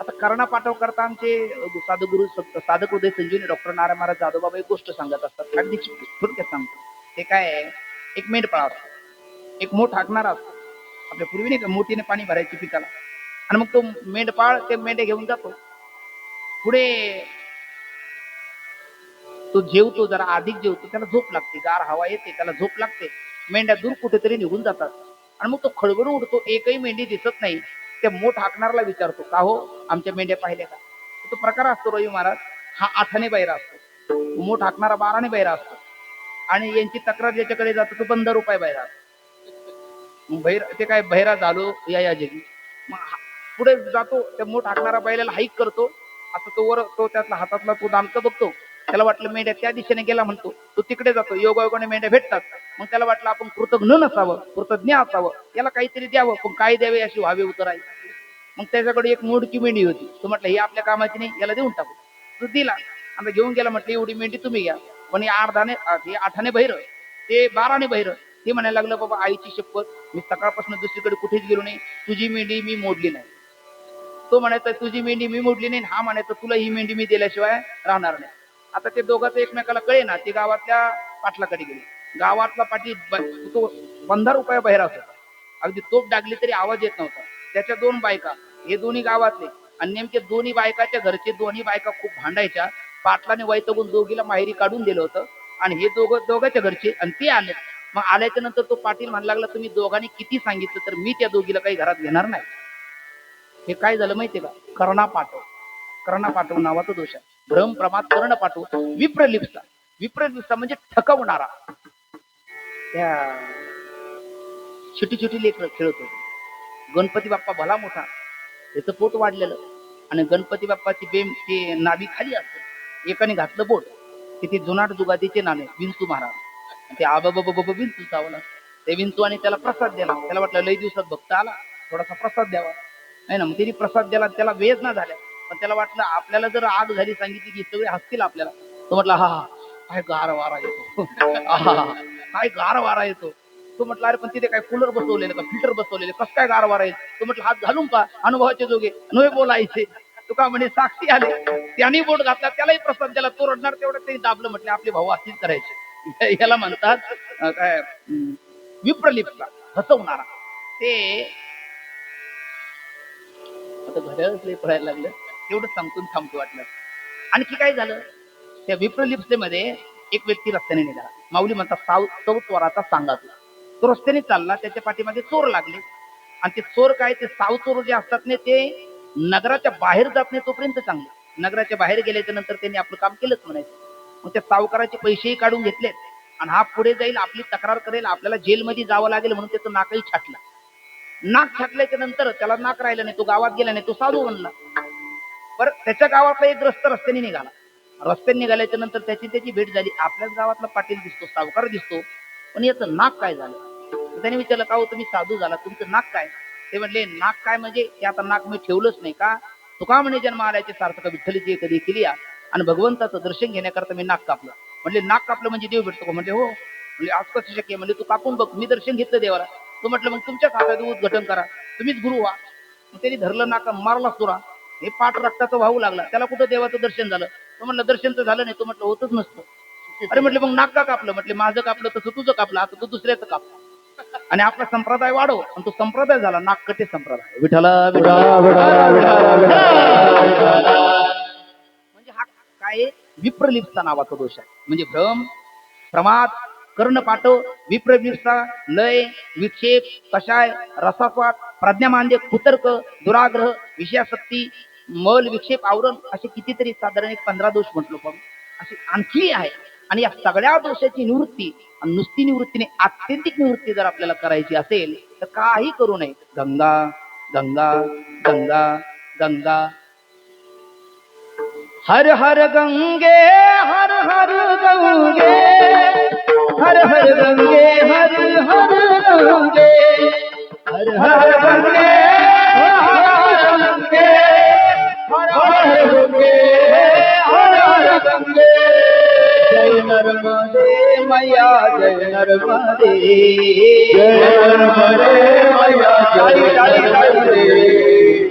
आता कर्ण पाठव करता आमचे साधुगुरु साधक उदय संजीवनी डॉक्टर नारायण महाराज जाधवबाबा एक गोष्ट सांगत असतात, अगदी थोडक्यात सांगतो. ते काय आहे, एक मेंढपाळ असतो, एक मोठ हाकणारा असतो. आपल्या पूर्वी नाही का मोठीने पाणी भरायची पिकाला, आणि मग तो मेंढपाळ ते मेंढे घेऊन जातो. पुढे तो जेवतो, जरा अधिक जेवतो, त्याला झोप लागते, गार हवा येते, त्याला झोप लागते. मेंढ्या दूर कुठेतरी निघून जातात, आणि मग तो खळबळून उठतो, एकही मेंढी दिसत नाही. त्या मोठ हाकणारला विचारतो, का हो आमच्या मेंढ्या पाहिल्या का? तो प्रकार असतो रवी महाराज, हा 8ने बैरा असतो, मोठ हाकणारा 12ने बैरा असतो, आणि यांची तक्रार ज्याच्याकडे जातो तो 15 रुपये बैरा असतो. बैरा ते काय बैरा झालो या जगी. मग पुढे जातो, त्या मोठ हाकणारा बैलाला हाईक करतो. आता तो वर तो त्यातला हातातला तो दामचं बघतो, त्याला वाटलं मेंढ्या त्या दिशेने गेला म्हणतो, तो तिकडे जातो, योगायोगाने मेंढ्या भेटतात. मग त्याला वाटलं आपण कृतज्ञ नसावं, कृतज्ञ असावं, याला काहीतरी द्यावं, पण काय द्यावे अशी व्हावे उतराई. मग त्याच्याकडे एक मोडकी मेंढी होती, तो म्हटलं ही आपल्या कामाची नाही, याला देऊन टाकू. तो दिला, आता घेऊन गेला, म्हटलं एवढी मेंढी तुम्ही घ्या, पण हे 8ने बहिर, ते 12ने बहिर. ते म्हणायला लागलं, बाबा आईची शपथ, मी सकाळपासून दुसरीकडे कुठेच गेलो नाही, तुझी मेंढी मी मोडली नाही. तो म्हणायचा तुझी मेंढी मी मोडली नाही, हा म्हणायचा तुला ही मेंढी मी दिल्याशिवाय राहणार नाही. आता ते दोघांचं एकमेकाला कळे ना, ते गावातल्या पाटलाकडे गेले. गावातला पाटील तो 15 रुपये बहिरा होता, अगदी तोप डागली तरी आवाज येत नव्हता. त्याच्या 2 बायका, हे दोन्ही गावातले, आणि नेमके दोन्ही बायकाच्या घरचे दोन्ही बायका खूप भांडायच्या. पाटलाने वैतागून दोघीला माहेरी काढून दिलं होतं, आणि हे दोघांच्या घरचे, आणि ते आले. मग आल्याच्या नंतर तो पाटील म्हणायला लागला, तुम्ही दोघांनी किती सांगितलं तर मी त्या दोघीला काही घरात घेणार नाही. हे काय झालं माहितीये का? कर्णा पाठव नावाचा दोष आहे. भ्रम, प्रमाद, कर्ण पाठव. विप्रलिप्सा म्हणजे ठकवणारा. त्या छोटी छोटी लेकरं खेळत होते. गणपती बाप्पा भला मोठा, त्याचं पोट वाढलेलं, आणि गणपती बाप्पाची बेम ते नाभी खाली असते. एकाने घातलं बोट, तिथे जुनाट जुगातीचे नाणे विंचू महाराज, ते आबाबाबा विंचू चावला. ते विंचू आणि त्याला प्रसाद दिला. त्याला वाटलं लई दिवसात भक्त आला, थोडासा प्रसाद द्यावा, नाही ना. मग तिने प्रसाद दिला, त्याला वेदना झाल्या, पण त्याला वाटलं आपल्याला जर आग झाली सांगितली की सगळे हसतील आपल्याला. तो म्हटलं हा काय गार वारा येतो, काय गार वारा येतो. तो म्हटलं अरे पण तिथे काय कूलर बसवलेलं का फिल्टर बसवलेले कसं काय गारवा राहील. तो म्हटलं हात घालून पा अनुभवाचे जोगे नव्हे बोलायचे. तुका म्हणे साक्षी आले त्यांनी बोट घातला त्यालाही प्रसाद द्याला तो रडणार तेवढं त्यांनी दाबलं. म्हटलं आपले भाऊ अशीच करायचे. याला म्हणतात काय विप्रलिप्ता हसवणारा. ते आता घड्याळच पडायला लागलं तेवढं सांगून थांबतो वाटलं. आणखी काय झालं त्या विप्रलिप्तेमध्ये एक व्यक्ती रस्त्याने निघाला. माऊली म्हणतात चौतवाराचा सांगा तो रस्त्याने चालला. त्याच्या पाठीमागे चोर लागले आणि ते चोर काय ते साव चोर जे असतात ना ते नगराच्या बाहेर जात नाही तोपर्यंत चांगले. नगराच्या बाहेर गेल्याच्या नंतर त्यांनी आपलं काम केलंच म्हणायचं. मग त्या सावकाराचे पैसेही काढून घेतलेत आणि हा पुढे जाईल आपली तक्रार करेल आपल्याला जेलमध्ये जावं लागेल म्हणून त्याचं नाकही छाटला. नाक छाटल्याच्या नंतर त्याला नाक राहिलं नाही. तो गावात गेला नाही. तो साधू बनला. बरं त्याच्या गावातला एक ग्रस्त रस्त्याने निघाला. रस्त्याने निघाल्याच्या नंतर त्याची भेट झाली. आपल्याच गावातला पाटील दिसतो सावकार दिसतो पण याचं नाक काय झालं. त्याने विचारलं का हो तुम्ही साधू झाला तुमचं नाक काय. ते म्हणले नाक काय म्हणजे ते आता नाक मी ठेवलंच नाही का. तुका म्हणे जन्म आल्याचे सार्थक विठ्ठलीची कधी केली आणि भगवंताचं दर्शन घेण्याकरता मी नाक कापलं. म्हणले नाक कापलं म्हणजे देव भेटतो का. म्हणजे हो. म्हणजे आज कसं शक्य. म्हणजे तू कापून बघ मी दर्शन घेतलं देवाला. तो म्हटलं मग तुमच्याच हातात उद्घाटन करा तुम्हीच गुरु व्हा. त्यांनी धरलं नाका मारला सुरा. हे पाठ रक्ताचा वाहू लागला. त्याला कुठं देवाचं दर्शन झालं. तो म्हटलं दर्शन तर झालं नाही. तो म्हटलं होतच नसतं. अरे म्हटलं मग नाक का कापलं. म्हटले माझं कापलं तसं तुझं कापलं आता तू दुसऱ्याचं कापलं आणि आपला संप्रदाय वाढव आणि तो संप्रदाय झाला नाककटे संप्रदाय. विठ्ठला म्हणजे हा काय विप्रलिप्ता नावाचा दोष आहे. म्हणजे भ्रम प्रमाद कर्णपाठव विप्रलिप्ता लय विक्षेप कषाय रसास्वाद प्रज्ञामांद्य कुतर्क दुराग्रह विषयासक्ती मल विक्षेप आवरण असे कितीतरी साधारण एक 15 दोष म्हटलो पण असे आणखी आहे. आणि या सगळ्या दोषाची निवृत्ती आणि नुसती निवृत्तीने आत्यंतिक निवृत्ती जर आपल्याला करायची असेल तर काही करू नये. गंगा गंगा गंगा गंगा हर हर गंगे हर हर गंगे हर हर गंगे हर हर गंगे हर हर गंगे हर हर गंगे हर हर गंगे हर हर गंगे. जय नर्मदे मैया जय नर्मदे जय नर्मदे मैया जय नर्मदे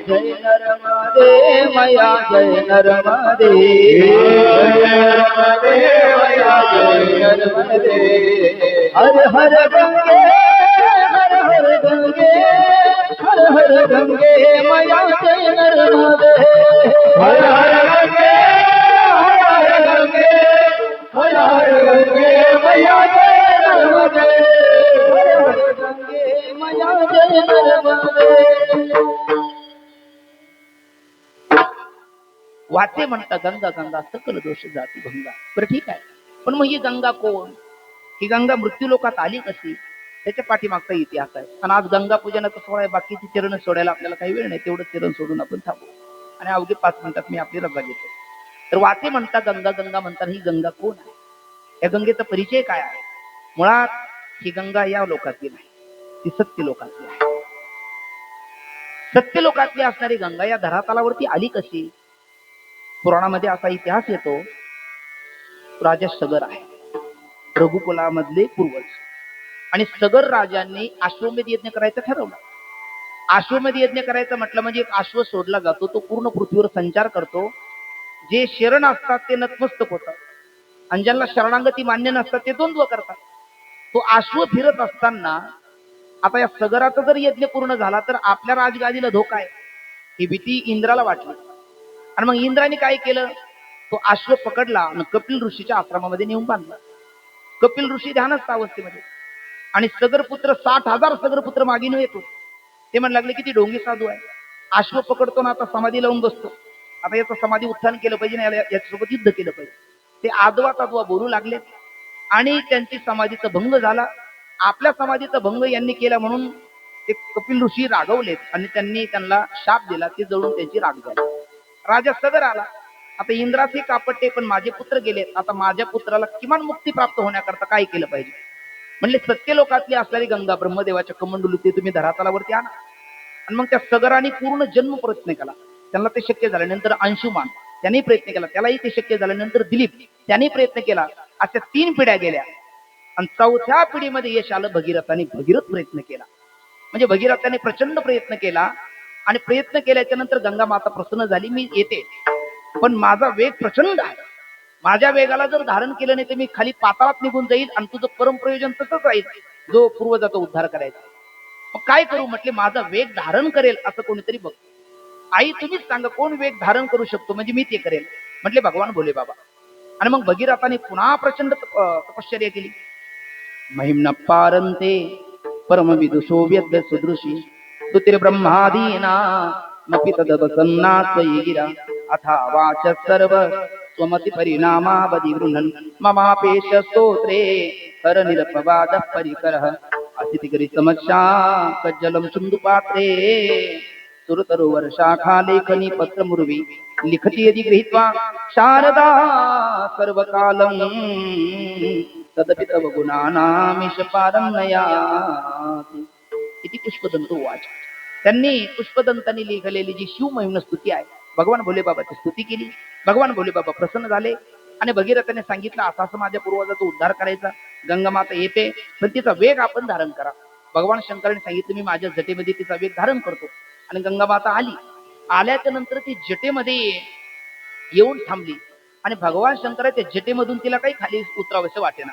जय नर्मदे मैया जय नर्मदे जय नर्मदे मैया जय नर्मदे. हर हर गंगे हर हर गंगे हर हर गंगे मैया जय नर्मदे हर हर गंगे हर हर गंगे हर हर गंगे मैया जय नर्मदे हर हर गंगे मैया जय नर्मदे. वाचे म्हणता गंगा गंगा सकल दोष जाती भंगा. बरं ठीक आहे पण मग ही गंगा कोण. ही गंगा मृत्यू लोकात आली कशी त्याच्या पाठीमागचा इतिहास आहे. आणि आज गंगा पूजनाचा सोहळा आहे. बाकीची चरण सोडायला आपल्याला काही वेळ नाही. तेवढं चरण सोडून आपण थांबू आणि अवघे 5 मिनिटात मी आपली रजा घेतो. तर वाचे म्हणता गंगा गंगा म्हणतात ही गंगा कोण आहे. या गंगेचा परिचय काय आहे. मुळात ही गंगा या लोकातली नाही ती सत्य लोकातली आहे. सत्य लोकातली असणारी गंगा या धरातलावरती आली कशी. पुराणामध्ये असा इतिहास येतो. राजा सगर आहे रघुकुलामधले पूर्वज आणि सगर राजांनी अश्वमेध यज्ञ करायचं ठरवलं. अश्वमेध यज्ञ करायचं म्हटलं म्हणजे एक अश्व सोडला जातो तो पूर्ण पृथ्वीवर संचार करतो. जे शरण असतात ते नतमस्तक होतात आणि ज्यांना शरणागती मान्य नसतात ते द्वंद्व करतात. तो अश्व फिरत असताना आता या सगराचा जर यज्ञ पूर्ण झाला तर आपल्या राजगादीला धोका आहे ही भीती इंद्राला वाटली. आणि मग इंद्राने काय केलं तो अश्व पकडला आणि कपिल ऋषीच्या आश्रमामध्ये नेऊन बांधला. कपिल ऋषी ध्यानस्थ अवस्थेमध्ये आणि सगरपुत्र 60,000 सगरपुत्र मागीन येतो. ते म्हणू लागले किती ढोंगी साधू आहे. अश्व पकडतो ना आता समाधी लावून बसतो. आता याचं समाधी उत्थान केलं पाहिजे ना याच्यासोबत युद्ध केलं पाहिजे. ते आदवा तादवा बोलू लागले आणि त्यांची समाधीचा भंग झाला. आपल्या समाधीचा भंग यांनी केला म्हणून ते कपिल ऋषी रागवलेत आणि त्यांनी त्यांना शाप दिला. ते जळून त्यांची राग झाली. राजा सगर आला. आता इंद्राचे कापट्टे पण माझे पुत्र गेलेत. आता माझ्या पुत्राला किमान मुक्ती प्राप्त होण्याकरता काय केलं पाहिजे. म्हणले सत्य लोकातली असणारी गंगा ब्रह्मदेवाच्या कमंडलूत तुम्ही धरातलावरती आणा. आणि मग त्या सगराने पूर्ण जन्म प्रयत्न केला. त्यांना ते शक्य झाल्यानंतर अंशुमान त्यांनी प्रयत्न केला. त्यालाही ते शक्य झाल्यानंतर दिलीप त्यांनी प्रयत्न केला. अशा 3 पिढ्या गेल्या. आणि चौथ्या पिढीमध्ये यश आलं भगीरथाने भगीरथ प्रयत्न केला. म्हणजे भगीरथाने प्रचंड प्रयत्न केला आणि प्रयत्न केल्याच्या नंतर गंगा माता प्रसन्न झाली. मी येते पण माझा वेग प्रचंड आहे. माझ्या वेगाला जर धारण केलं नाही तर मी खाली पाताळात निघून जाईल आणि तुझं परमप्रयोजन तसंच राहील जो पूर्वजाचा उद्धार करायचा. मग काय करू म्हटले माझा वेग धारण करेल असं कोणीतरी बघ. आई तुम्हीच सांगा कोण वेग धारण करू शकतो म्हणजे मी ते करेल म्हटले भगवान भोले बाबा. आणि मग भगीरथाने पुन्हा प्रचंड तपश्चर्या केली. महिम्न पारंते परमविदुषो व्यद्य सुदृशी स्तुतिर ब्रह्मादीना मपि तदवसन्नात्वयि गिरा अथा वाच सर्व स्वमति परिणामावधि गृह्णन् ममापेश स्तोत्रे कर निरपवाद परिकरः अतिथिकरी समस्या कज्जलं सिन्धुपात्रे सुरतरु वर्षाखा लेखनी पत्र मुर्वी लिखती यदि गृहीत्वा शारदा सर्वकालं तदपि तव गुणानामीश पारम्ययाति इति पुष्पदंत वाच. त्यांनी पुष्पदंतांनी लिहिलेली जी शिवमहिम्न स्तुती आहे भगवान भोले बाबाची स्तुती केली. भगवान भोले बाबा प्रसन्न झाले आणि भगीरथाने सांगितलं असा असं माझ्या पूर्वजाचा उद्धार करायचा. गंगा माता येते पण तिचा वेग आपण धारण करा. भगवान शंकराने सांगितलं मी माझ्या जटेमध्ये तिचा वेग धारण करतो. आणि गंगा माता आली. आल्याच्या नंतर ती जटेमध्ये येऊन थांबली आणि भगवान शंकराच्या जटेमधून तिला काही खाली उतरावंसं वाटेना.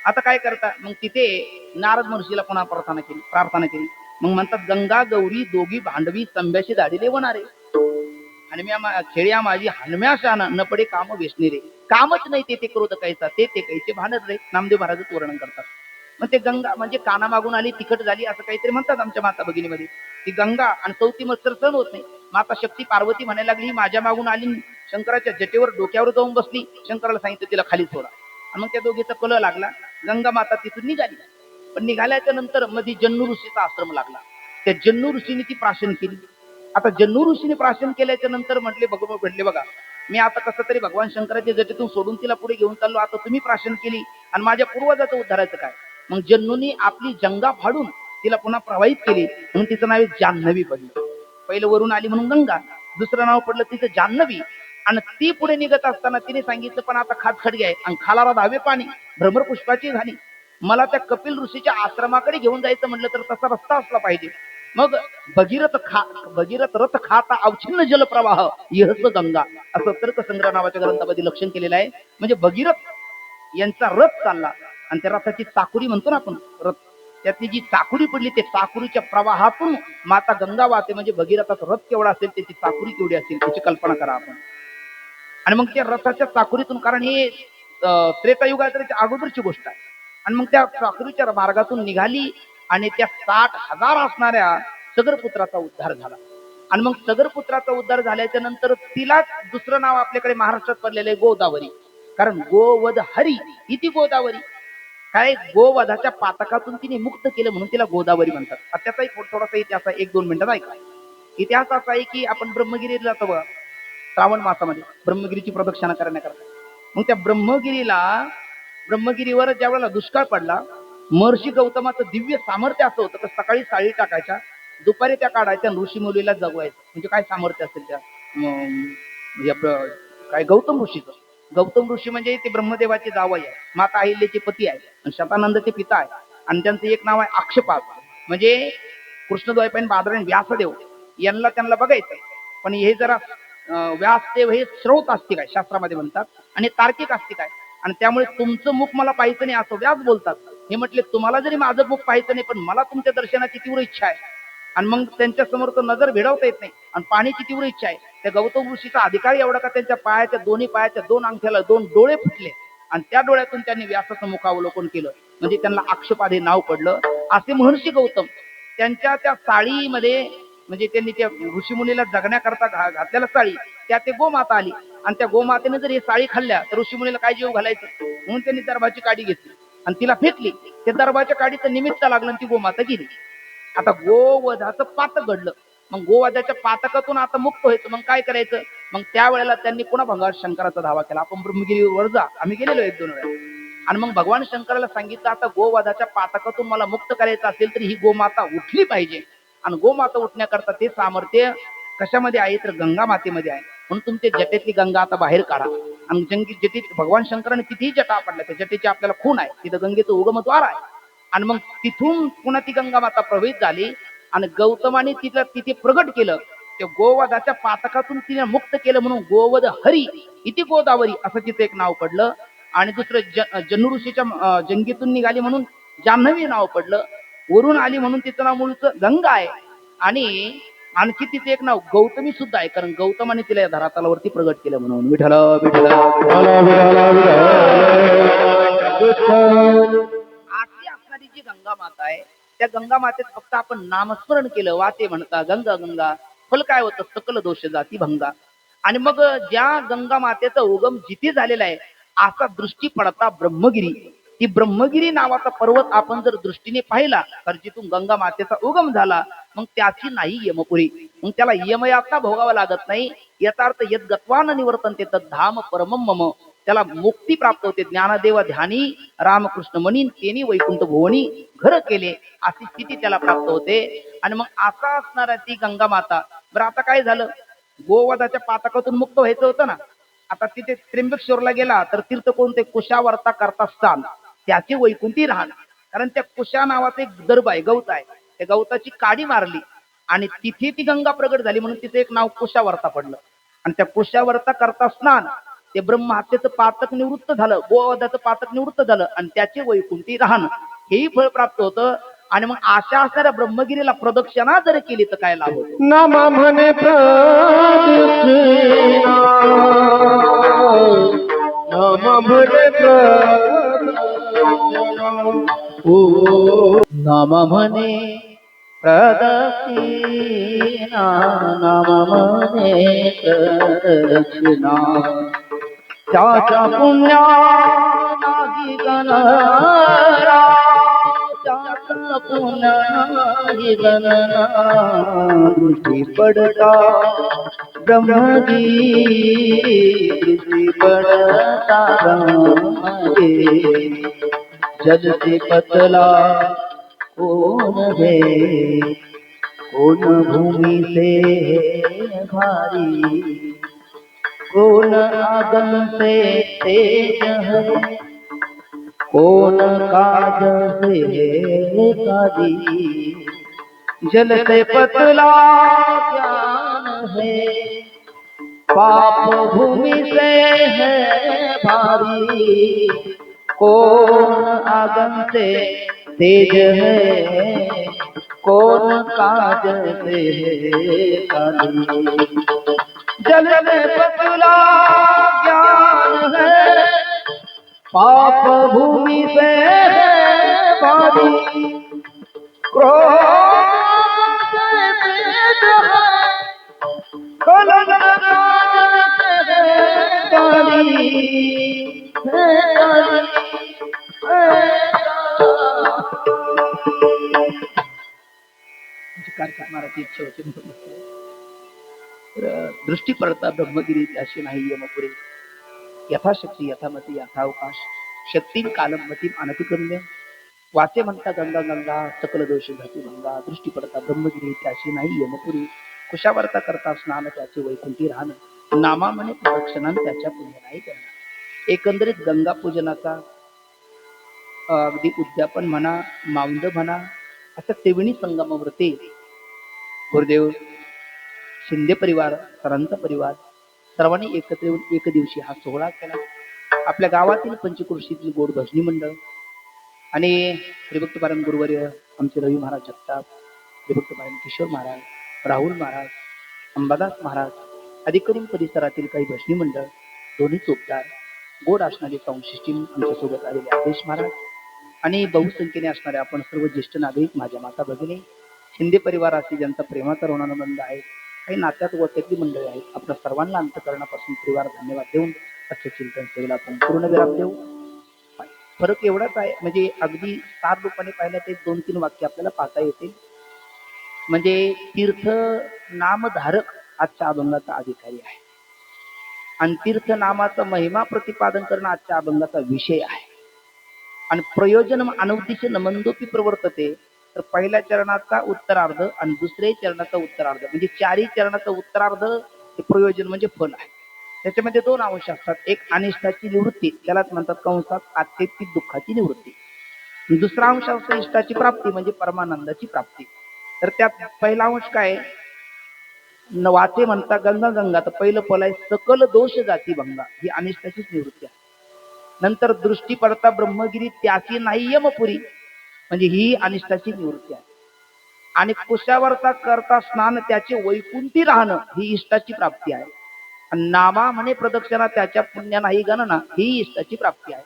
आता काय करता मग तिथे नारद महर्षीला पुन्हा प्रार्थना केली. मग म्हणतात गंगा गौरी दोघी भांडवी संभ्याशी धाडीले वनारे हनम्या खेळ्या माझी हनम्या शान न पडे काम वेचणे रे. कामच नाही ते क्रोध कायचा ते कैसे भांडत रे. नामदेव महाराजच वर्णन करतात. मग ते गंगा म्हणजे काना मागून आली तिखट झाली असं काहीतरी म्हणतात आमच्या माता भगिनीमध्ये. ती गंगा आणि चौथी मत्सर सण होत नाही. माता शक्ती पार्वती म्हणायला लागली माझ्या मागून आली शंकराच्या जटेवर डोक्यावर जाऊन बसली. शंकराला सांगितलं तिला खाली सोडा. आणि मग त्या दोघीचा कलह लागला. गंगा माता तिथून निघाली. पण निघाल्याच्या नंतर मध्ये जन्नू ऋषीचा आश्रम लागला. त्या जन्नू ऋषीने ती प्राशन केली. आता जन्नू ऋषीने प्राशन केल्याच्या नंतर म्हटले बघा मी आता कसं तरी भगवान शंकराच्या जटेतून सोडून तिला पुढे घेऊन चाललो. आता तुम्ही प्राशन केली आणि माझ्या पूर्वजाचं उद्धारायचं काय. मग जन्नूनी आपली जंगा फाडून तिला पुन्हा प्रवाहित केली म्हणून तिचं नाव जान्हवी पडलं. पहिलं वरून आली म्हणून गंगा, दुसरं नाव पडलं तिचं जान्हवी. आणि ती पुढे निघत असताना तिने सांगितलं पण आता खात खडगे आहे आणि खालाला धावे पाणी भ्रमर पुष्पाची झाली. मला त्या कपिल ऋषीच्या आश्रमाकडे घेऊन जायचं म्हटलं तर तसा रस्ता असला पाहिजे. मग भगीरथ रथ खाता अवच्छिन्न जल प्रवाह यहस गंगा असं तर्कसंग्रह नावाच्या ग्रंथामध्ये लक्षण केलेलं आहे. म्हणजे भगीरथ यांचा रथ चालला आणि त्या रथाची चाकुरी म्हणतो ना आपण रथ, त्यातली जी चाकुरी पडली ते चाकुरीच्या प्रवाहातून माता गंगा वाहते. म्हणजे भगीरथाचा रथ केवढा असेल त्याची चाकुरी केवढी असेल त्याची कल्पना करा आपण. आणि मग त्या रथाच्या चाकुरीतून कारण हे त्रेतायुगाच्या अगोदरची गोष्ट आहे. आणि मग त्या चाकुरीच्या मार्गातून निघाली आणि त्या 60,000 असणाऱ्या सगरपुत्राचा उद्धार झाला. आणि मग सगरपुत्राचा उद्धार झाल्याच्या नंतर तिला दुसरं नाव आपल्याकडे महाराष्ट्रात पडलेलं आहे गोदावरी. कारण गोवध हरी इति गोदावरी. काय गोवधाच्या पातकातून तिने मुक्त केलं म्हणून तिला गोदावरी म्हणतात. त्याचा एक थोडासा इतिहास आहे 1-2 मिनिटात ऐका. इतिहास असा आहे की आपण ब्रह्मगिरीला जातो बघा श्रावण मासामध्ये ब्रह्मगिरीची प्रदक्षिणा करण्याकरता. मग त्या ब्रह्मगिरीवर ज्या वेळेला दुष्काळ पडला महर्षी गौतमाचं दिव्य सामर्थ्य असं होतं की सकाळी साळी टाकायच्या दुपारी त्या काढायच्या ऋषी मुलीला जगवायचं. म्हणजे काय सामर्थ्य असेल त्या म्हणजे आपलं काय गौतम ऋषी म्हणजे ते ब्रह्मदेवाचे जावई आहे. माता अहिल्याचे पती आहे आणि शतानंदचे पिता आहे. आणि त्यांचं एक नाव आहे अक्षपाद. म्हणजे कृष्णद्वैपायन बादरायण व्यासदेव यांना त्यांना बघायचंय. पण हे जरा व्यासदेव हे श्रौत आस्तिक आहे शास्त्रामध्ये म्हणतात आणि तार्किक आस्तिक आहे. आणि त्यामुळे तुमचं मुख मला पाहायचं नाही असं व्यास बोलतात. हे म्हटले तुम्हाला जरी माझं मुख पाहायचं नाही पण मला तुमच्या दर्शनाची तीव्र इच्छा आहे. आणि मग त्यांच्या समोर तर नजर भिडवता येत नाही आणि पाहण्याची तीव्र इच्छा आहे. त्या गौतम ऋषीचा अधिकार एवढा का त्यांच्या पायाच्या दोन्ही पायाच्या 2 अंगठ्याला 2 डोळे फुटले आणि त्या डोळ्यातून त्यांनी व्यासाचं मुखावलोकन केलं. म्हणजे त्यांना अक्षपाद हे नाव पडलं. असे महर्षी गौतम त्यांच्या त्या साळीमध्ये म्हणजे त्यांनी त्या ऋषीमुनीला जगण्याकरता घातलेल्या साळी त्या ते गोमाता आली आणि त्या गोमातेने जर हे साळी खाल्ल्या तर ऋषीमुनीला काय जीव घालायचं म्हणून त्यांनी दर्भाची काडी घेतली आणि तिला फेकली. त्या दर्भाच्या काडीचं निमित्त लागलं आणि ती गोमाता गेली. आता गोवधाचं पातक घडलं. मग गोवधाच्या पातकातून आता मुक्त व्हायचं. मग काय करायचं. मग त्यावेळेला त्यांनी पुन्हा भगवान शंकराचा धावा केला. आपण ब्रह्मगिरीवर जा आम्ही गेलेलो 1-2 वेळा. आणि मग भगवान शंकराला सांगितलं आता गोवधाच्या पातकातून मला मुक्त करायचं असेल तर ही गोमाता उठली पाहिजे. आणि गोमाता उठण्याकरता ते सामर्थ्य कशामध्ये आहे तर गंगा मातेमध्ये आहे. म्हणून तुमच्या जटेतली गंगा आता बाहेर काढा. आणि जटीत भगवान शंकराने तिथेही जटा पडल्या, त्या जटेची आपल्याला खूण आहे, तिथं गंगेचं उगमद्वार आहे. आणि मग तिथून पुन्हा ती गंगा माता प्रवेश झाली आणि गौतमाने तिला तिथे प्रगट केलं. त्या गोवधाच्या पातकातून तिने मुक्त केलं म्हणून गोवध हरी इति गोदावरी असं तिचं एक नाव पडलं. आणि दुसरं जन्नू ऋषीच्या जंगीतून निघाली म्हणून जान्हवी नाव पडलं. वरून आली म्हणून तिचं नाव मूळचं गंगा आहे. आणि आणखी तिचे एक नाव गौतमी सुद्धा आहे, कारण गौतमाने तिला या धरातलावरती प्रगट केलं म्हणून. विठ्ठल विठ्ठल अशी असणारी जी गंगा माता आहे, त्या गंगा मातेत फक्त आपण नामस्मरण केलं, वाते म्हणता गंगा गंगा, फल काय होतं, सकल दोष जाती भंगा. आणि मग ज्या गंगा मातेचा उगम जिथे झालेला आहे असा दृष्टी पडता ब्रह्मगिरी, ती ब्रह्मगिरी नावाचा पर्वत आपण जर दृष्टीने पाहिला तर जिथून गंगा मातेचा उगम झाला, मग त्याची नाही यमपुरी, मग त्याला यमयातना भोगावा लागत नाही. याचा अर्थ यद गत्वान निवर्तन्ते तद धाम परमम मम, त्याला मुक्ती प्राप्त होते. ज्ञानदेव ध्यानी रामकृष्ण मनी तेनी वैकुंठ भुवनी घर केले, अशी स्थिती त्याला प्राप्त होते. आणि मग असा असणारा ती गंगा माता. बरं आता काय झालं, गोवधाच्या पातकातून मुक्त व्हायचं होतं ना, आता तिथे त्र्यंबकेश्वरला गेला तर तीर्थ कोणते, कुशावर्ता करता स्थान, त्याचे वैकुंठी राहण. कारण त्या कुशा नावाचं एक दर्भ आहे, गवत आहे, त्या गवताची काडी मारली आणि तिथे ती गंगा प्रगट झाली म्हणून तिचं एक नाव कुशावर्ता पडलं. आणि त्या कुशावर्ता करता स्नान, ते ब्रह्महत्येचं पातक निवृत्त झालं, गोवधाचं पातक निवृत्त झालं आणि त्याचे वैकुंठी राहण हेही फळ प्राप्त होतं. आणि मग अशा असणाऱ्या ब्रह्मगिरीला प्रदक्षिणा जर केली तर काय लाभ होतो. नाम म्हणे प्रदक्षिणा, नाम म्हणे प्रदक्षिणा, ओ नाम म्हणे प्रदक्षिणा, नाम म्हणे प्रदक्षिणा, त्याच्या पुण्या नाही गणना, त्याच्या पुण्या नाही गणना, दृष्टी पडता ब्रह्मगिरी, दृष्टी पडता ब्रह्मगिरी, जलते पतला कौन है, कौन भूमि से है भारी, कौन आगन से तेज है, कौन काज से है कादी, जलते पतला ज्ञान है, पाप भूमि से है भारी, कौन आगन से तेज है, कौन काज से है काली, जलते पतला ज्ञान है, पाप भूमि से है भारी, क्रोध से तेज है, कलंक काज से है काली, है काली, महाराज इच्छा होती. दृष्टी पडता ब्रह्मगिरी त्याशी नाही यमपुरी, यथाशक्ती यथामती यथावकाश, शक्ती कालमती अनतिक्रम्य, वाचे म्हणता गंगा गंगा, सकल दोष घाती भंगा, दृष्टी पडता ब्रह्मगिरी त्याशी नाही यमपुरी, कुशावर्ता करता स्नान त्याचे वैकुंठी राहण, नामा म्हणे प्रदक्षिणा त्याच्या पुण्य नाही करणं. एकंदरीत गंगा पूजनाचा अगदी उद्यापन म्हणा, माऊंद म्हणा, असं त्रिवेणी संगमावरती गुरुदेव, शिंदे परिवार, सरांचा परिवार सर्वांनी एकत्र येऊन एक दिवशी हा सोहळा केला. आपल्या गावातील पंचक्रोशीतील गोड भजनी मंडळ आणि हरिभक्तपारायण गुरुवर्य आमचे रवी महाराज जगताप, हरिभक्तपारायण किशोर महाराज, राहुल महाराज, अंबादास महाराज आदी करून परिसरातील काही भजनी मंडळ, दोन्ही चोपदार, गोड असणारी साऊंड सिस्टीम आमच्यासोबत आलेले आदेश महाराज आणि बहुसंख्येने असणारे आपण सर्व ज्येष्ठ नागरिक, माझ्या माता भगिनी, शिंदे परिवाराशी ज्यांचा प्रेमाचा ऋणानुबंध आहे, काही नात्यात वत्यातली मंडळी आहेत, आपल्या सर्वांना अंतकरणापासून परिवार धन्यवाद देऊन असे चिंतन सेवेला आपण पूर्ण विराम देऊ. फरक एवढाच आहे, म्हणजे अगदी सार रूपाने पाहिलं ते 2-3 वाक्य आपल्याला पाहता येतील. म्हणजे तीर्थ नामधारक आजच्या अभंगाचा अधिकारी आहे आणि तीर्थ नामाचा महिमा प्रतिपादन करणं आजच्या अभंगाचा विषय आहे. आणि प्रयोजन अनवतिष्य नमंदोपी प्रवर्तते, तर पहिल्या चरणाचा उत्तरार्ध आणि दुसऱ्या चरणाचा उत्तरार्ध, म्हणजे 4ही चरणाचा उत्तरार्ध हे प्रयोजन म्हणजे फल आहे. त्याच्यामध्ये दोन अंश असतात. एक अनिष्टाची निवृत्ती, त्यालाच म्हणतात कंसात आत्यंतिक दुःखाची निवृत्ती. दुसरा अंश असतो इष्टाची प्राप्ती, म्हणजे परमानंदाची प्राप्ती. तर त्यात पहिला अंश काय आहे? वाचे म्हणता गंगा गंगा, तर पहिलं पल आहे सकल दोष जाती भंगा, ही अनिष्टाचीच निवृत्ती आहे. नंतर दृष्टी पडता ब्रह्मगिरी त्याची नाही यमपुरी, म्हणजे ही अनिष्टाची निवृत्ती आहे. आणि कुशावरचा करता स्नान त्याचे वैकुंठी राहणं, ही इष्टाची प्राप्ती आहे. आणि नामा म्हणे प्रदक्षिणा त्याच्या पुण्या नाही गणना, ही इष्टाची प्राप्ती आहे.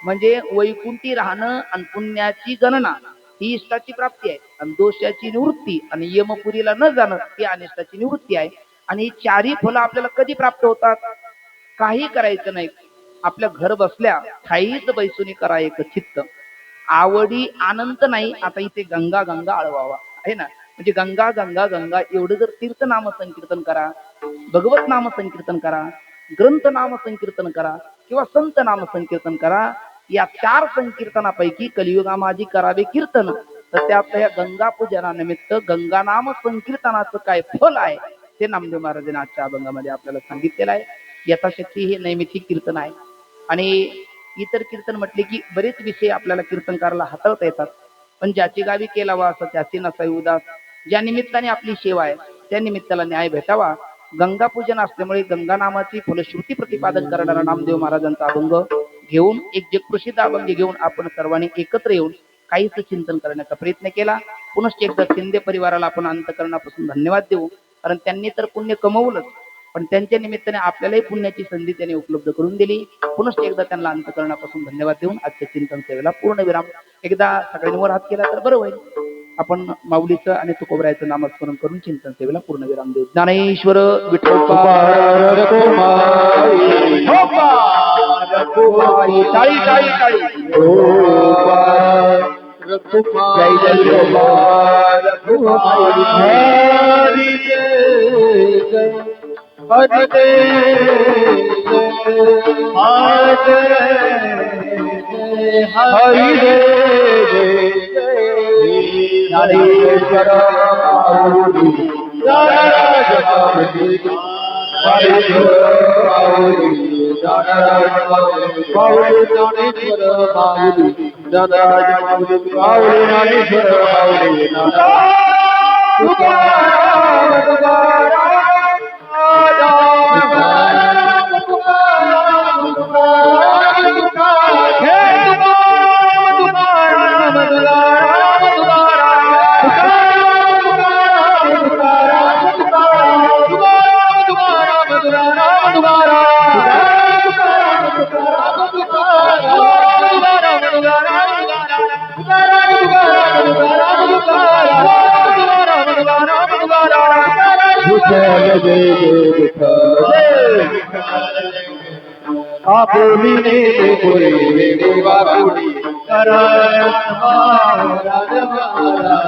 म्हणजे वैकुंठी राहणं आणि पुण्याची गणना ही इष्टाची प्राप्ती आहे. आणि दोषाची निवृत्ती आणि यमपुरीला न जाणं ही अनिष्टाची निवृत्ती आहे. आणि ही चारही फलं आपल्याला कधी प्राप्त होतात? काही करायचं नाही, आपल्या घर बसल्या ठाईच बैसुनी करा एक चित्त, आवडी अनंत नाही. आता इथे गंगा गंगा आळवावा आहे ना, म्हणजे गंगा गंगा गंगा एवढं जर तीर्थ नाम संकीर्तन करा, भगवत नाम संकीर्तन करा, ग्रंथ नाम संकीर्तन करा किंवा संत नाम संकीर्तन करा, या चार संकीर्तनापैकी कलियुगा माझी करावे कीर्तन, तर त्यातल्या या गंगा पूजनानिमित्त गंगा नाम संकीर्तनाचं काय फल आहे ते नामदेव महाराजांनी आजच्या अभंगामध्ये आपल्याला सांगितलेलं आहे. यथाशक्ती हे नैमित्तिक कीर्तन आहे. आणि इतर कीर्तन म्हटले की बरेच विषय आपल्याला कीर्तनकाराला हाताळता येतात, पण ज्याची गावी केला वा असं त्याची नसावी उदास. ज्या निमित्ताने आपली सेवा आहे त्या निमित्ताला न्याय भेटावा. गंगा पूजन असल्यामुळे गंगा नामाची फलश्रुती प्रतिपादन करणारा नामदेव महाराजांचा अभंग घेऊन, एक जगप्रसिद्ध अभंग घेऊन आपण सर्वांनी एकत्र येऊन काहीच चिंतन करण्याचा प्रयत्न केला. पुनश्च एकदा शिंदे परिवाराला आपण अंतःकरणापासून धन्यवाद देऊ, कारण त्यांनी तर पुण्य कमवलंच, पण त्यांच्या निमित्ताने आपल्यालाही पुण्याची संधी त्यांनी उपलब्ध करून दिली. पुनश्च एकदा त्यांना अंतःकरणापासून धन्यवाद देऊन आजच्या चिंतन सेवेला पूर्ण विराम. एकदा सगळ्यांनी वर हात केला तर बरं होईल. आपण माऊलीचं आणि तुकोबरायचं नामस्मरण करून चिंतन सेवेला पूर्ण विराम देऊ. ज्ञानेश्वर विठोबा टाळी टाळी टाळी.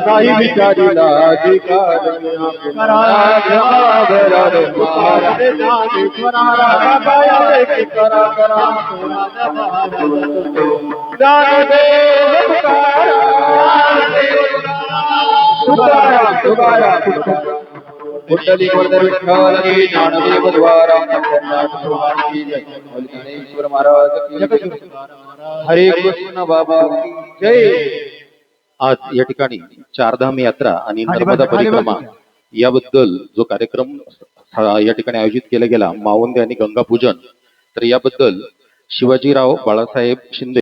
नाही विचारिला अधिकार कुंडली विठ्ठल की ज्ञानदेव द्वारा ज्ञानेश्वर महाराज की हरे कृष्ण बाबा की जय. आज या ठिकाणी चारधाम यात्रा आणि नर्मदा परिक्रमा याबद्दल जो कार्यक्रम या ठिकाणी आयोजित केला गेला, मावंदे आणि गंगा पूजन, तर याबद्दल शिवाजीराव बाळासाहेब शिंदे